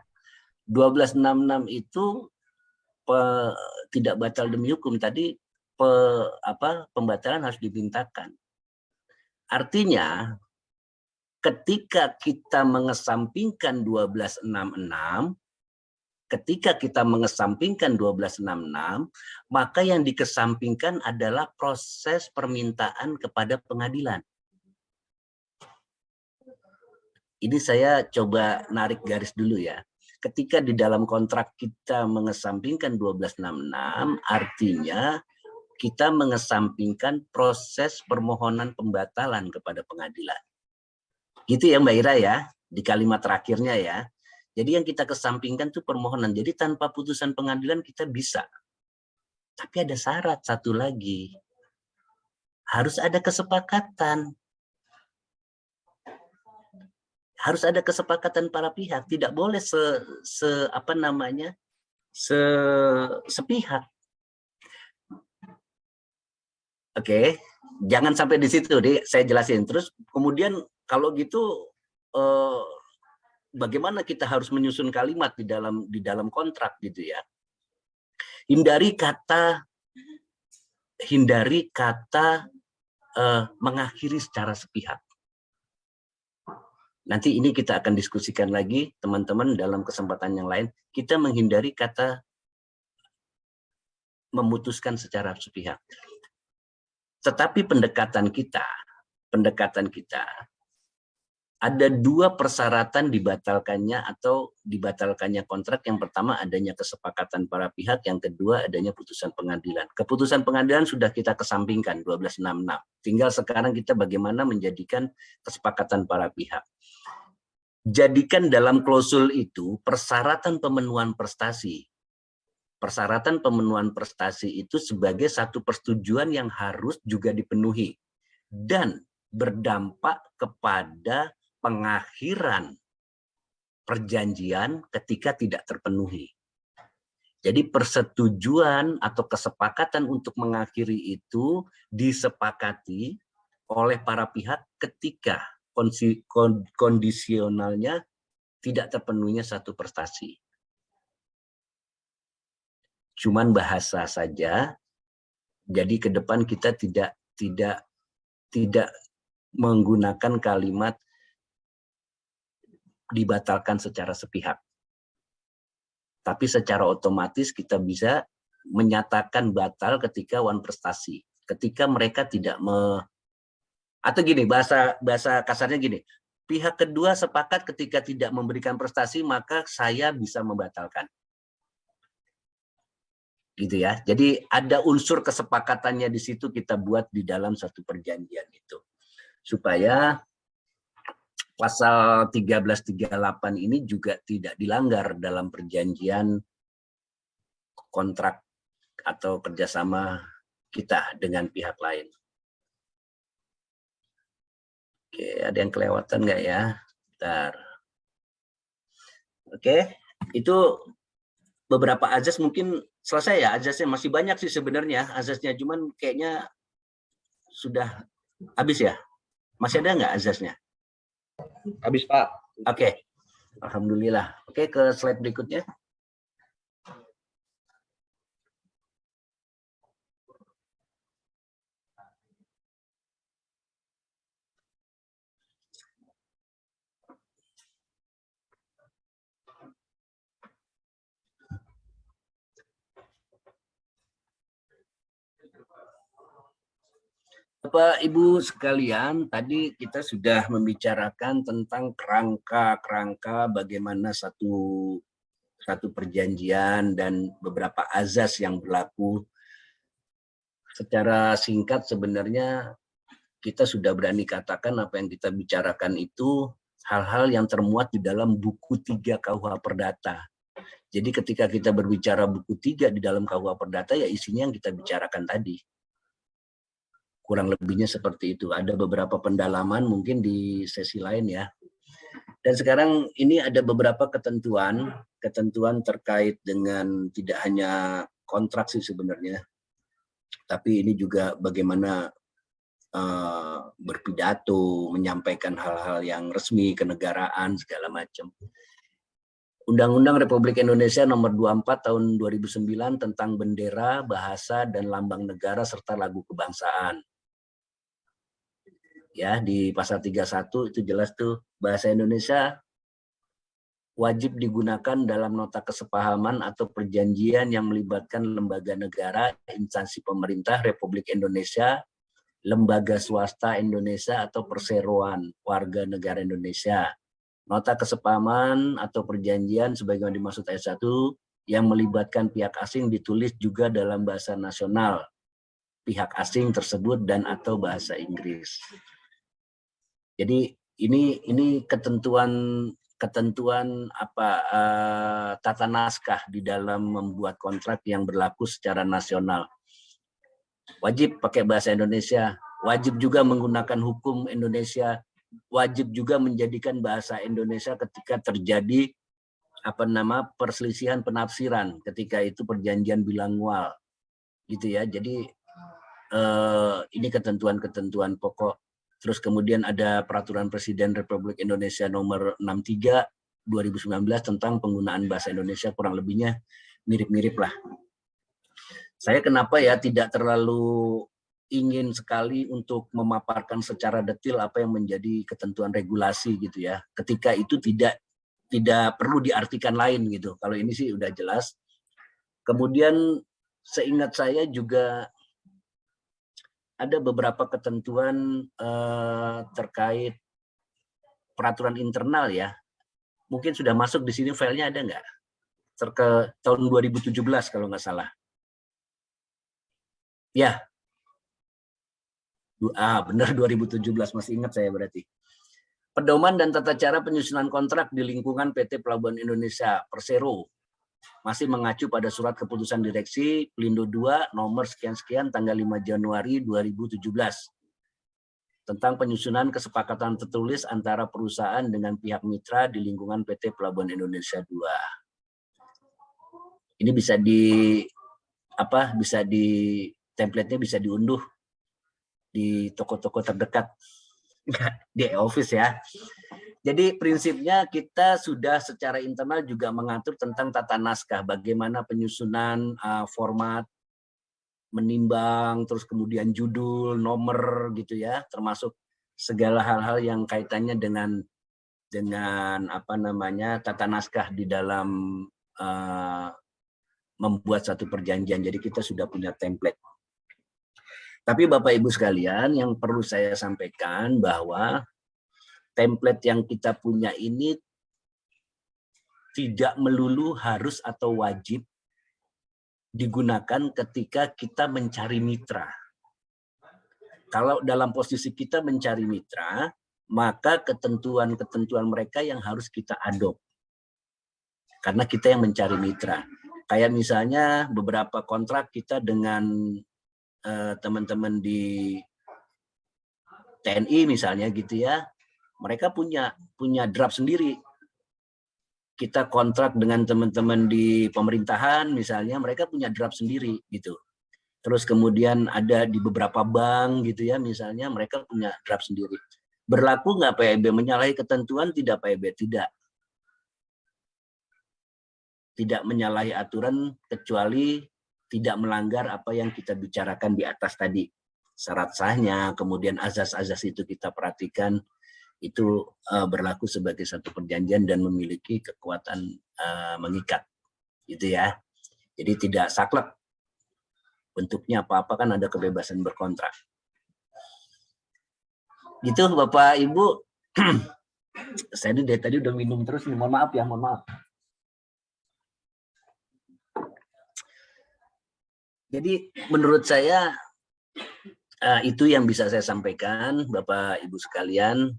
1266 itu tidak batal demi hukum. Tadi pembatalan harus dimintakan. Artinya, ketika kita mengesampingkan 1266, maka yang dikesampingkan adalah proses permintaan kepada pengadilan. Ini saya coba narik garis dulu ya. Ketika di dalam kontrak kita mengesampingkan 1266, artinya kita mengesampingkan proses permohonan pembatalan kepada pengadilan. Gitu ya Mbak Ira ya, di kalimat terakhirnya ya. Jadi yang kita kesampingkan itu permohonan. Jadi tanpa putusan pengadilan kita bisa. Tapi ada syarat satu lagi. Harus ada kesepakatan. Harus ada kesepakatan para pihak. Tidak boleh sepihak. Oke, jangan sampai di situ deh, saya jelasin. Terus kemudian kalau gitu bagaimana kita harus menyusun kalimat di dalam kontrak gitu ya. Hindari kata mengakhiri secara sepihak. Nanti ini kita akan diskusikan lagi teman-teman dalam kesempatan yang lain. Kita menghindari kata memutuskan secara sepihak. Tetapi pendekatan kita ada 2 persyaratan dibatalkannya atau dibatalkannya kontrak. Yang pertama adanya kesepakatan para pihak, yang kedua adanya putusan pengadilan. Keputusan pengadilan sudah kita kesampingkan 1266. Tinggal sekarang kita bagaimana menjadikan kesepakatan para pihak. Jadikan dalam klausul itu persyaratan pemenuhan prestasi. Persyaratan pemenuhan prestasi itu sebagai satu persetujuan yang harus juga dipenuhi dan berdampak kepada pengakhiran perjanjian ketika tidak terpenuhi. Jadi persetujuan atau kesepakatan untuk mengakhiri itu disepakati oleh para pihak ketika kondisionalnya tidak terpenuhinya satu prestasi. Cuman bahasa saja, jadi ke depan kita tidak menggunakan kalimat dibatalkan secara sepihak. Tapi secara otomatis kita bisa menyatakan batal ketika one prestasi. Ketika mereka tidak atau gini, bahasa kasarnya gini, pihak kedua sepakat ketika tidak memberikan prestasi, maka saya bisa membatalkan. Gitu ya. Jadi ada unsur kesepakatannya di situ kita buat di dalam satu perjanjian itu. Supaya pasal 1338 ini juga tidak dilanggar dalam perjanjian kontrak atau kerjasama kita dengan pihak lain. Oke, ada yang kelewatan nggak ya? Bentar. Oke, itu beberapa azas mungkin selesai ya. Azasnya masih banyak sih sebenarnya azasnya, cuman kayaknya sudah habis ya. Masih ada nggak azasnya? Habis, Pak. Oke, alhamdulillah. Oke, ke slide berikutnya. Bapak Ibu sekalian, tadi kita sudah membicarakan tentang kerangka bagaimana satu perjanjian dan beberapa azas yang berlaku. Secara singkat sebenarnya kita sudah berani katakan apa yang kita bicarakan itu hal-hal yang termuat di dalam buku 3 KUH Perdata. Jadi ketika kita berbicara buku 3 di dalam KUH Perdata, ya isinya yang kita bicarakan tadi. Kurang lebihnya seperti itu. Ada beberapa pendalaman mungkin di sesi lain ya. Dan sekarang ini ada beberapa ketentuan terkait dengan tidak hanya kontrak sih sebenarnya, tapi ini juga bagaimana berpidato, menyampaikan hal-hal yang resmi, kenegaraan, segala macam. Undang-Undang Republik Indonesia Nomor 24 Tahun 2009 tentang bendera, bahasa, dan lambang negara serta lagu kebangsaan. Ya, di pasal 31 itu jelas tuh, bahasa Indonesia wajib digunakan dalam nota kesepahaman atau perjanjian yang melibatkan lembaga negara, instansi pemerintah Republik Indonesia, lembaga swasta Indonesia, atau perseroan warga negara Indonesia. Nota kesepahaman atau perjanjian sebagaimana dimaksud ayat 1 yang melibatkan pihak asing ditulis juga dalam bahasa nasional pihak asing tersebut dan atau bahasa Inggris. Jadi ini ketentuan tata naskah di dalam membuat kontrak yang berlaku secara nasional. Wajib pakai bahasa Indonesia, wajib juga menggunakan hukum Indonesia, wajib juga menjadikan bahasa Indonesia ketika terjadi perselisihan penafsiran ketika itu perjanjian bilangual gitu ya. Jadi ini ketentuan-ketentuan pokok. Terus kemudian ada Peraturan Presiden Republik Indonesia Nomor 63 2019 tentang penggunaan bahasa Indonesia, kurang lebihnya mirip-mirip lah. Saya kenapa ya tidak terlalu ingin sekali untuk memaparkan secara detail apa yang menjadi ketentuan regulasi gitu ya. Ketika itu tidak perlu diartikan lain gitu. Kalau ini sih udah jelas. Kemudian seingat saya juga ada beberapa ketentuan terkait peraturan internal ya. Mungkin sudah masuk di sini filenya ada nggak? Ke tahun 2017 kalau nggak salah. Ya. Benar 2017, masih ingat saya berarti. Pedoman dan tata cara penyusunan kontrak di lingkungan PT Pelabuhan Indonesia Persero masih mengacu pada surat keputusan direksi Pelindo II nomor sekian-sekian tanggal 5 Januari 2017 tentang penyusunan kesepakatan tertulis antara perusahaan dengan pihak mitra di lingkungan PT Pelabuhan Indonesia II. Ini bisa template-nya bisa diunduh di toko-toko terdekat di office ya. Jadi prinsipnya kita sudah secara internal juga mengatur tentang tata naskah, bagaimana penyusunan format, menimbang, terus kemudian judul, nomor gitu ya, termasuk segala hal-hal yang kaitannya dengan tata naskah di dalam membuat satu perjanjian. Jadi kita sudah punya template. Tapi Bapak Ibu sekalian, yang perlu saya sampaikan bahwa template yang kita punya ini tidak melulu harus atau wajib digunakan ketika kita mencari mitra. Kalau dalam posisi kita mencari mitra, maka ketentuan-ketentuan mereka yang harus kita adopt. Karena kita yang mencari mitra. Kayak misalnya beberapa kontrak kita dengan teman-teman di TNI misalnya gitu ya, mereka punya draft sendiri. Kita kontrak dengan teman-teman di pemerintahan misalnya, mereka punya draft sendiri gitu. Terus kemudian ada di beberapa bank gitu ya, misalnya mereka punya draft sendiri. Berlaku nggak PEB menyalahi ketentuan? Tidak PEB, tidak. Tidak menyalahi aturan kecuali tidak melanggar apa yang kita bicarakan di atas tadi. Syarat sahnya, kemudian azas-azas itu kita perhatikan, itu berlaku sebagai satu perjanjian dan memiliki kekuatan mengikat. Gitu ya. Jadi tidak saklek. Bentuknya apa-apa kan ada kebebasan berkontrak. Gitu Bapak Ibu. Saya dari tadi udah minum terus nih, mohon maaf ya, mohon maaf. Jadi menurut saya itu yang bisa saya sampaikan Bapak Ibu sekalian.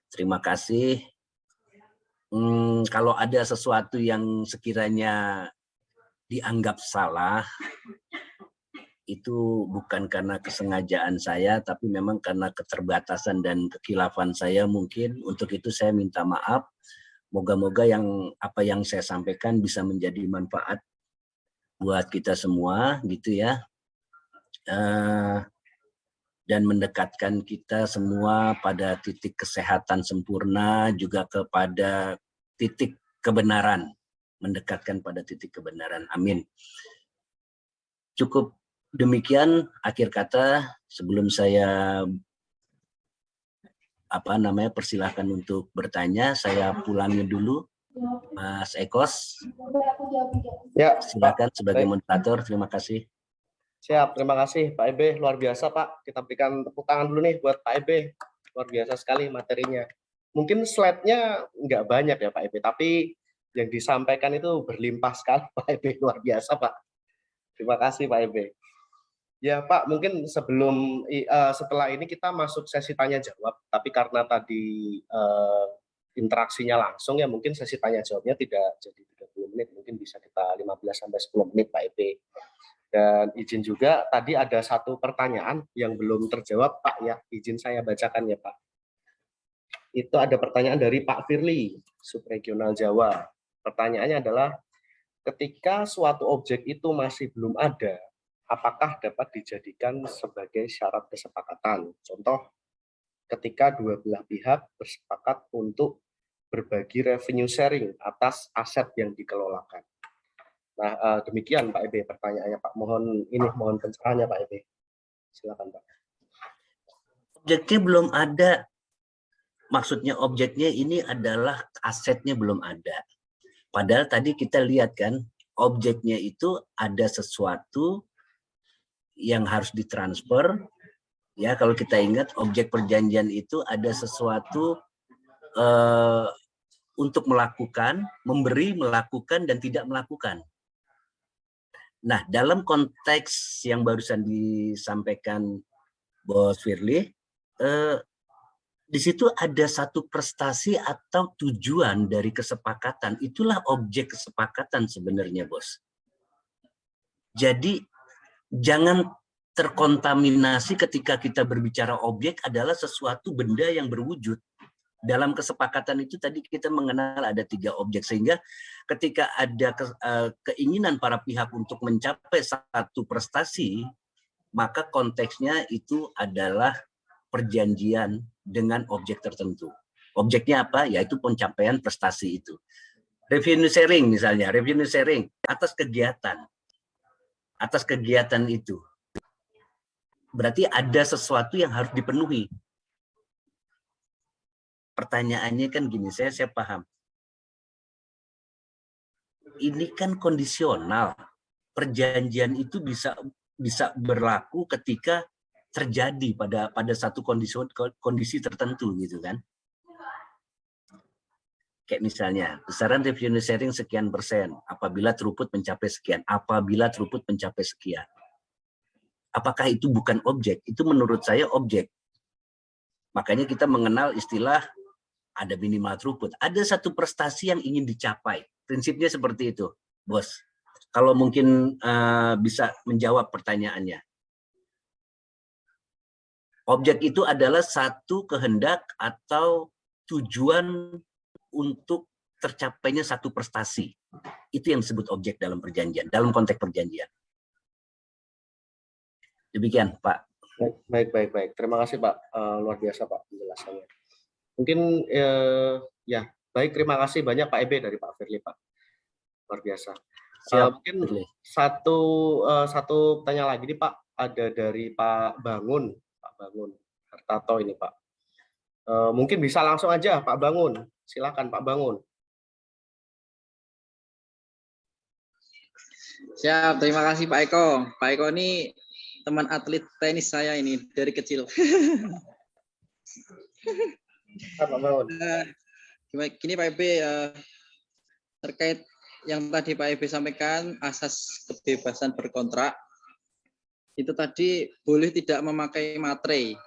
Terima kasih. Kalau ada sesuatu yang sekiranya dianggap salah, itu bukan karena kesengajaan saya, tapi memang karena keterbatasan dan kekhilafan saya mungkin. Untuk itu saya minta maaf. Moga-moga apa yang saya sampaikan bisa menjadi manfaat buat kita semua gitu ya, dan mendekatkan kita semua pada titik kesehatan sempurna, juga kepada titik kebenaran, mendekatkan pada titik kebenaran. Amin. Cukup demikian akhir kata. Sebelum saya persilahkan untuk bertanya, saya pulangi dulu. Mas Ekos, ya, silakan sebagai moderator. Terima kasih. Siap, terima kasih Pak Ebe, luar biasa Pak. Kita berikan tepuk tangan dulu nih buat Pak Ebe, luar biasa sekali materinya. Mungkin slide-nya nggak banyak ya Pak Ebe, tapi yang disampaikan itu berlimpah sekali Pak Ebe, luar biasa Pak. Terima kasih Pak Ebe. Ya Pak, mungkin setelah ini kita masuk sesi tanya jawab, tapi karena tadi interaksinya langsung ya, mungkin sesi tanya jawabnya tidak jadi 30 menit, mungkin bisa kita 15-10 menit Pak Ebe. Dan izin juga tadi ada satu pertanyaan yang belum terjawab Pak ya, izin saya bacakan ya Pak. Itu ada pertanyaan dari Pak Firly, Subregional Jawa. Pertanyaannya adalah, ketika suatu objek itu masih belum ada, apakah dapat dijadikan sebagai syarat kesepakatan? Contoh, ketika dua belah pihak bersepakat untuk berbagi revenue sharing atas aset yang dikelolakan. Nah, demikian Pak Ebe pertanyaannya Pak. Mohon pencerahannya Pak Ebe. Silakan Pak. Objeknya belum ada. Maksudnya objeknya ini adalah asetnya belum ada. Padahal tadi kita lihat kan, objeknya itu ada sesuatu yang harus ditransfer. Ya, kalau kita ingat objek perjanjian itu ada sesuatu untuk melakukan, memberi, melakukan, dan tidak melakukan. Nah, dalam konteks yang barusan disampaikan Bos Firly, di situ ada satu prestasi atau tujuan dari kesepakatan. Itulah objek kesepakatan sebenarnya, Bos. Jadi, jangan terkontaminasi ketika kita berbicara objek adalah sesuatu benda yang berwujud. Dalam kesepakatan itu tadi kita mengenal ada 3 objek, sehingga ketika ada keinginan para pihak untuk mencapai satu prestasi, maka konteksnya itu adalah perjanjian dengan objek tertentu. Objeknya apa? Yaitu pencapaian prestasi itu. Revenue sharing misalnya, revenue sharing atas kegiatan itu. Berarti ada sesuatu yang harus dipenuhi. Pertanyaannya kan gini, saya paham. Ini kan kondisional. Perjanjian itu bisa berlaku ketika terjadi pada satu kondisi tertentu gitu kan. Kayak misalnya, besaran revenue sharing sekian persen apabila throughput mencapai sekian, apabila throughput mencapai sekian. Apakah itu bukan objek? Itu menurut saya objek. Makanya kita mengenal istilah ada minimal throughput. Ada satu prestasi yang ingin dicapai. Prinsipnya seperti itu, Bos. Kalau mungkin bisa menjawab pertanyaannya. Objek itu adalah satu kehendak atau tujuan untuk tercapainya satu prestasi. Itu yang disebut objek dalam perjanjian, dalam konteks perjanjian. Demikian, Pak. Baik. Terima kasih, Pak. Luar biasa, Pak, penjelasannya. Mungkin ya, baik, terima kasih banyak Pak Ebe dari Pak Firly, Pak. Luar biasa. Mungkin satu pertanyaan lagi nih, Pak. Ada dari Pak Bangun Hartato ini, Pak. Mungkin bisa langsung aja Pak Bangun. Silakan Pak Bangun. Siap, terima kasih Pak Eko. Pak Eko ini teman atlet tenis saya ini dari kecil. Pak Bangun. Gini Pak Ebe, terkait yang tadi Pak Ebe sampaikan, asas kebebasan berkontrak, itu tadi boleh tidak memakai materai.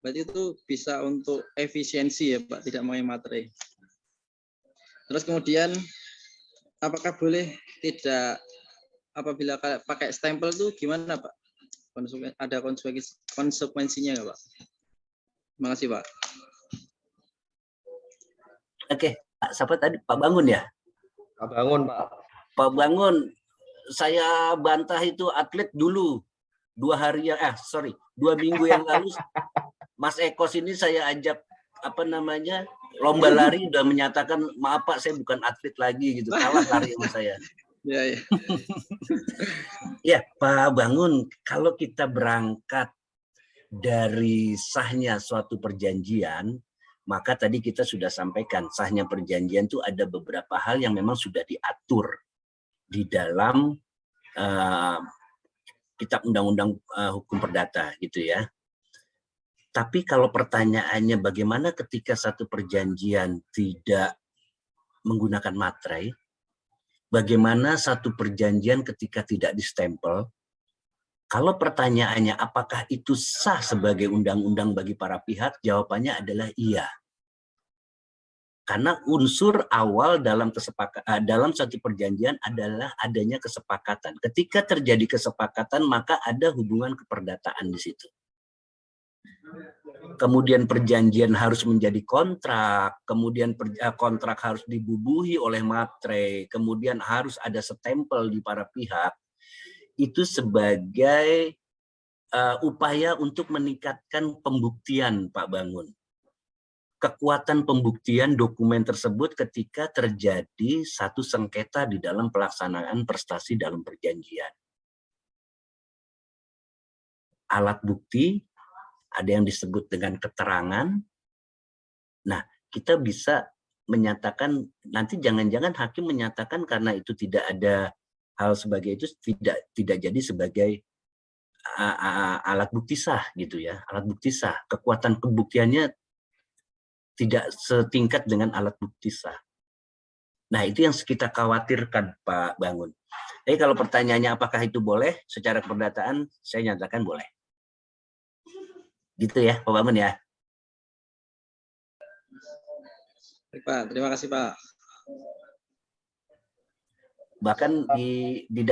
Berarti itu bisa untuk efisiensi ya Pak, tidak memakai materai. Terus kemudian, apakah boleh tidak apabila pakai stempel itu gimana Pak? Ada konsekuensinya nggak Pak? Terima kasih Pak. Oke, Pak, siapa tadi? Pak Bangun ya? Pak Bangun, Pak. Pak Bangun, saya bantah itu atlet dulu. 2 minggu yang lalu, Mas Eko sini saya ajak lomba lari, udah menyatakan maaf Pak, saya bukan atlet lagi gitu, kalah lari sama saya. Ya. Ya, Pak Bangun, kalau kita berangkat dari sahnya suatu perjanjian, maka tadi kita sudah sampaikan sahnya perjanjian itu ada beberapa hal yang memang sudah diatur di dalam Kitab Undang-Undang Hukum Perdata gitu ya. Tapi kalau pertanyaannya bagaimana ketika satu perjanjian tidak menggunakan materai, bagaimana satu perjanjian ketika tidak distempel? Kalau pertanyaannya apakah itu sah sebagai undang-undang bagi para pihak, jawabannya adalah iya. Karena unsur awal dalam satu perjanjian adalah adanya kesepakatan. Ketika terjadi kesepakatan, maka ada hubungan keperdataan di situ. Kemudian perjanjian harus menjadi kontrak, kemudian kontrak harus dibubuhi oleh materai, kemudian harus ada stempel di para pihak. Itu sebagai upaya untuk meningkatkan pembuktian, Pak Bangun. Kekuatan pembuktian dokumen tersebut ketika terjadi satu sengketa di dalam pelaksanaan prestasi dalam perjanjian. Alat bukti, ada yang disebut dengan keterangan. Nah, kita bisa menyatakan, nanti jangan-jangan hakim menyatakan karena itu tidak ada hal sebagai itu, tidak jadi sebagai alat bukti sah gitu ya. Alat bukti sah, kekuatan pembuktiannya tidak setingkat dengan alat bukti sah. Nah, itu yang kita khawatirkan, Pak Bangun. Jadi kalau pertanyaannya apakah itu boleh, secara keperdataan saya nyatakan boleh. Gitu ya, Pak Bangun ya. Baik, Pak, terima kasih Pak. Bahkan di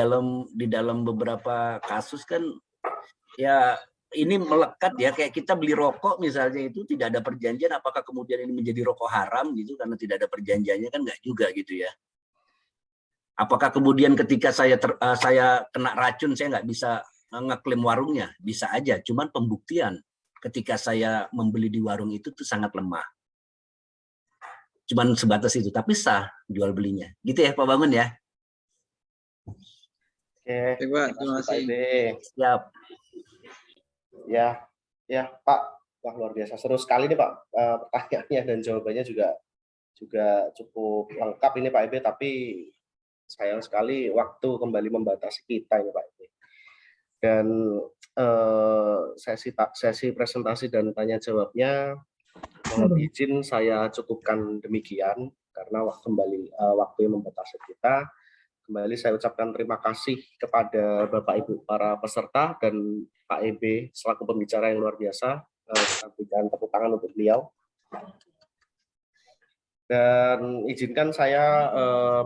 dalam beberapa kasus kan ya ini melekat ya, kayak kita beli rokok misalnya itu tidak ada perjanjian, apakah kemudian ini menjadi rokok haram gitu karena tidak ada perjanjiannya, kan nggak juga gitu ya. Apakah kemudian ketika saya kena racun saya nggak bisa ngeklaim warungnya? Bisa aja, cuman pembuktian ketika saya membeli di warung itu tuh sangat lemah. Cuman sebatas itu, tapi sah jual belinya. Gitu ya Pak Bangun ya. Oke, Baik, Pak, terima Pak kasih. IB. Siap. Ya Pak, wah luar biasa, seru sekali nih Pak, pertanyaannya dan jawabannya juga cukup lengkap ini Pak IB, tapi sayang sekali waktu kembali membatasi kita ini Pak IB. Dan sesi presentasi dan tanya jawabnya mohon izin saya cukupkan demikian karena waktu yang membatasi kita. Kembali saya ucapkan terima kasih kepada Bapak Ibu para peserta dan Pak EB selaku pembicara yang luar biasa. Kita berikan tepuk tangan untuk beliau. Dan izinkan saya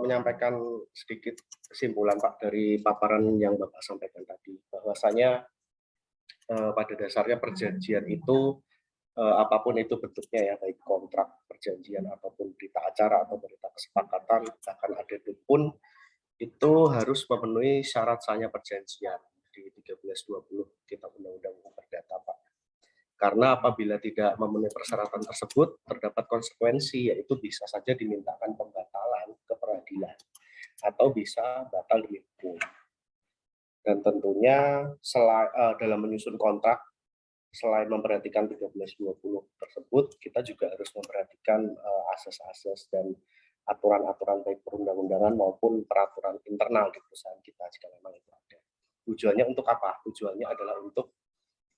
menyampaikan sedikit kesimpulan Pak dari paparan yang Bapak sampaikan tadi. Bahwasanya pada dasarnya perjanjian itu apapun itu bentuknya ya, baik kontrak perjanjian ataupun berita acara atau berita kesepakatan, bahkan ADD pun itu harus memenuhi syarat sahnya perjanjian di 1320 Kitab Undang-Undang Perdata, Pak. Karena apabila tidak memenuhi persyaratan tersebut, terdapat konsekuensi, yaitu bisa saja dimintakan pembatalan ke peradilan atau bisa batal demi hukum. Dan tentunya dalam menyusun kontrak, selain memperhatikan 1320 tersebut, kita juga harus memperhatikan asas-asas dan aturan-aturan baik perundang-undangan maupun peraturan internal di perusahaan kita jika memang itu ada. Tujuannya untuk apa? Tujuannya adalah untuk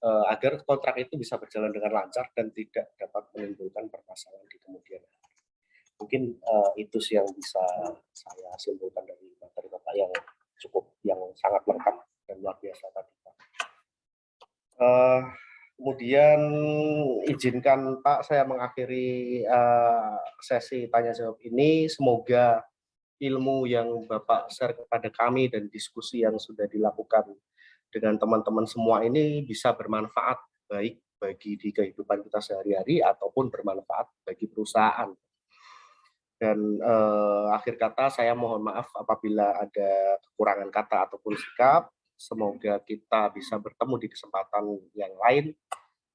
agar kontrak itu bisa berjalan dengan lancar dan tidak dapat menimbulkan permasalahan di kemudian hari. Mungkin itu sih yang bisa saya simpulkan dari materi Bapak yang sangat lengkap dan luar biasa tadi Pak. Kemudian izinkan Pak saya mengakhiri sesi tanya jawab ini. Semoga ilmu yang Bapak share kepada kami dan diskusi yang sudah dilakukan dengan teman-teman semua ini bisa bermanfaat baik bagi di kehidupan kita sehari-hari ataupun bermanfaat bagi perusahaan. Dan akhir kata saya mohon maaf apabila ada kekurangan kata ataupun sikap. Semoga kita bisa bertemu di kesempatan yang lain.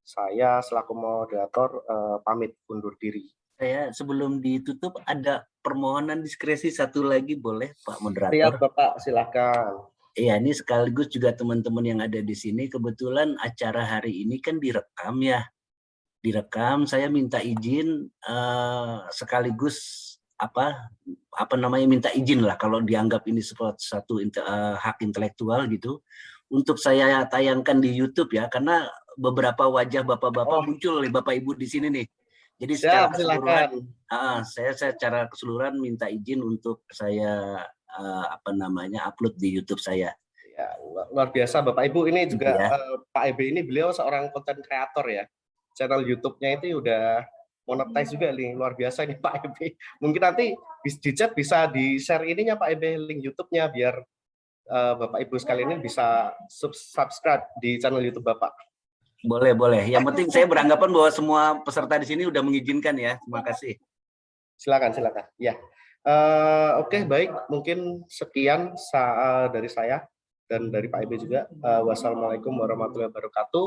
Saya selaku moderator pamit undur diri. Saya sebelum ditutup ada permohonan diskresi satu lagi, boleh Pak Moderator? Siap Bapak, silakan. Iya, ini sekaligus juga teman-teman yang ada di sini, kebetulan acara hari ini kan direkam ya. Direkam, saya minta izin sekaligus minta izin lah kalau dianggap ini satu hak intelektual gitu, untuk saya tayangkan di YouTube ya, karena beberapa wajah bapak-bapak muncul oleh Bapak Ibu di sini nih. Jadi secara keseluruhan, saya secara keseluruhan minta izin untuk saya upload di YouTube saya. Ya, luar biasa Bapak Ibu, ini juga ya. Pak EB ini beliau seorang konten kreator ya. Channel YouTube-nya itu udah monetize juga nih, luar biasa ini Pak EB. Mungkin nanti di chat bisa di-share ininya Pak EB, link YouTube-nya biar Bapak Ibu sekalian ini bisa subscribe di channel YouTube Bapak. Boleh, boleh. Yang penting saya beranggapan bahwa semua peserta di sini udah mengizinkan ya. Terima kasih. Silakan, silakan. Ya. Oke, baik. Mungkin sekian dari saya dan dari Pak EB juga. Wassalamualaikum warahmatullahi wabarakatuh.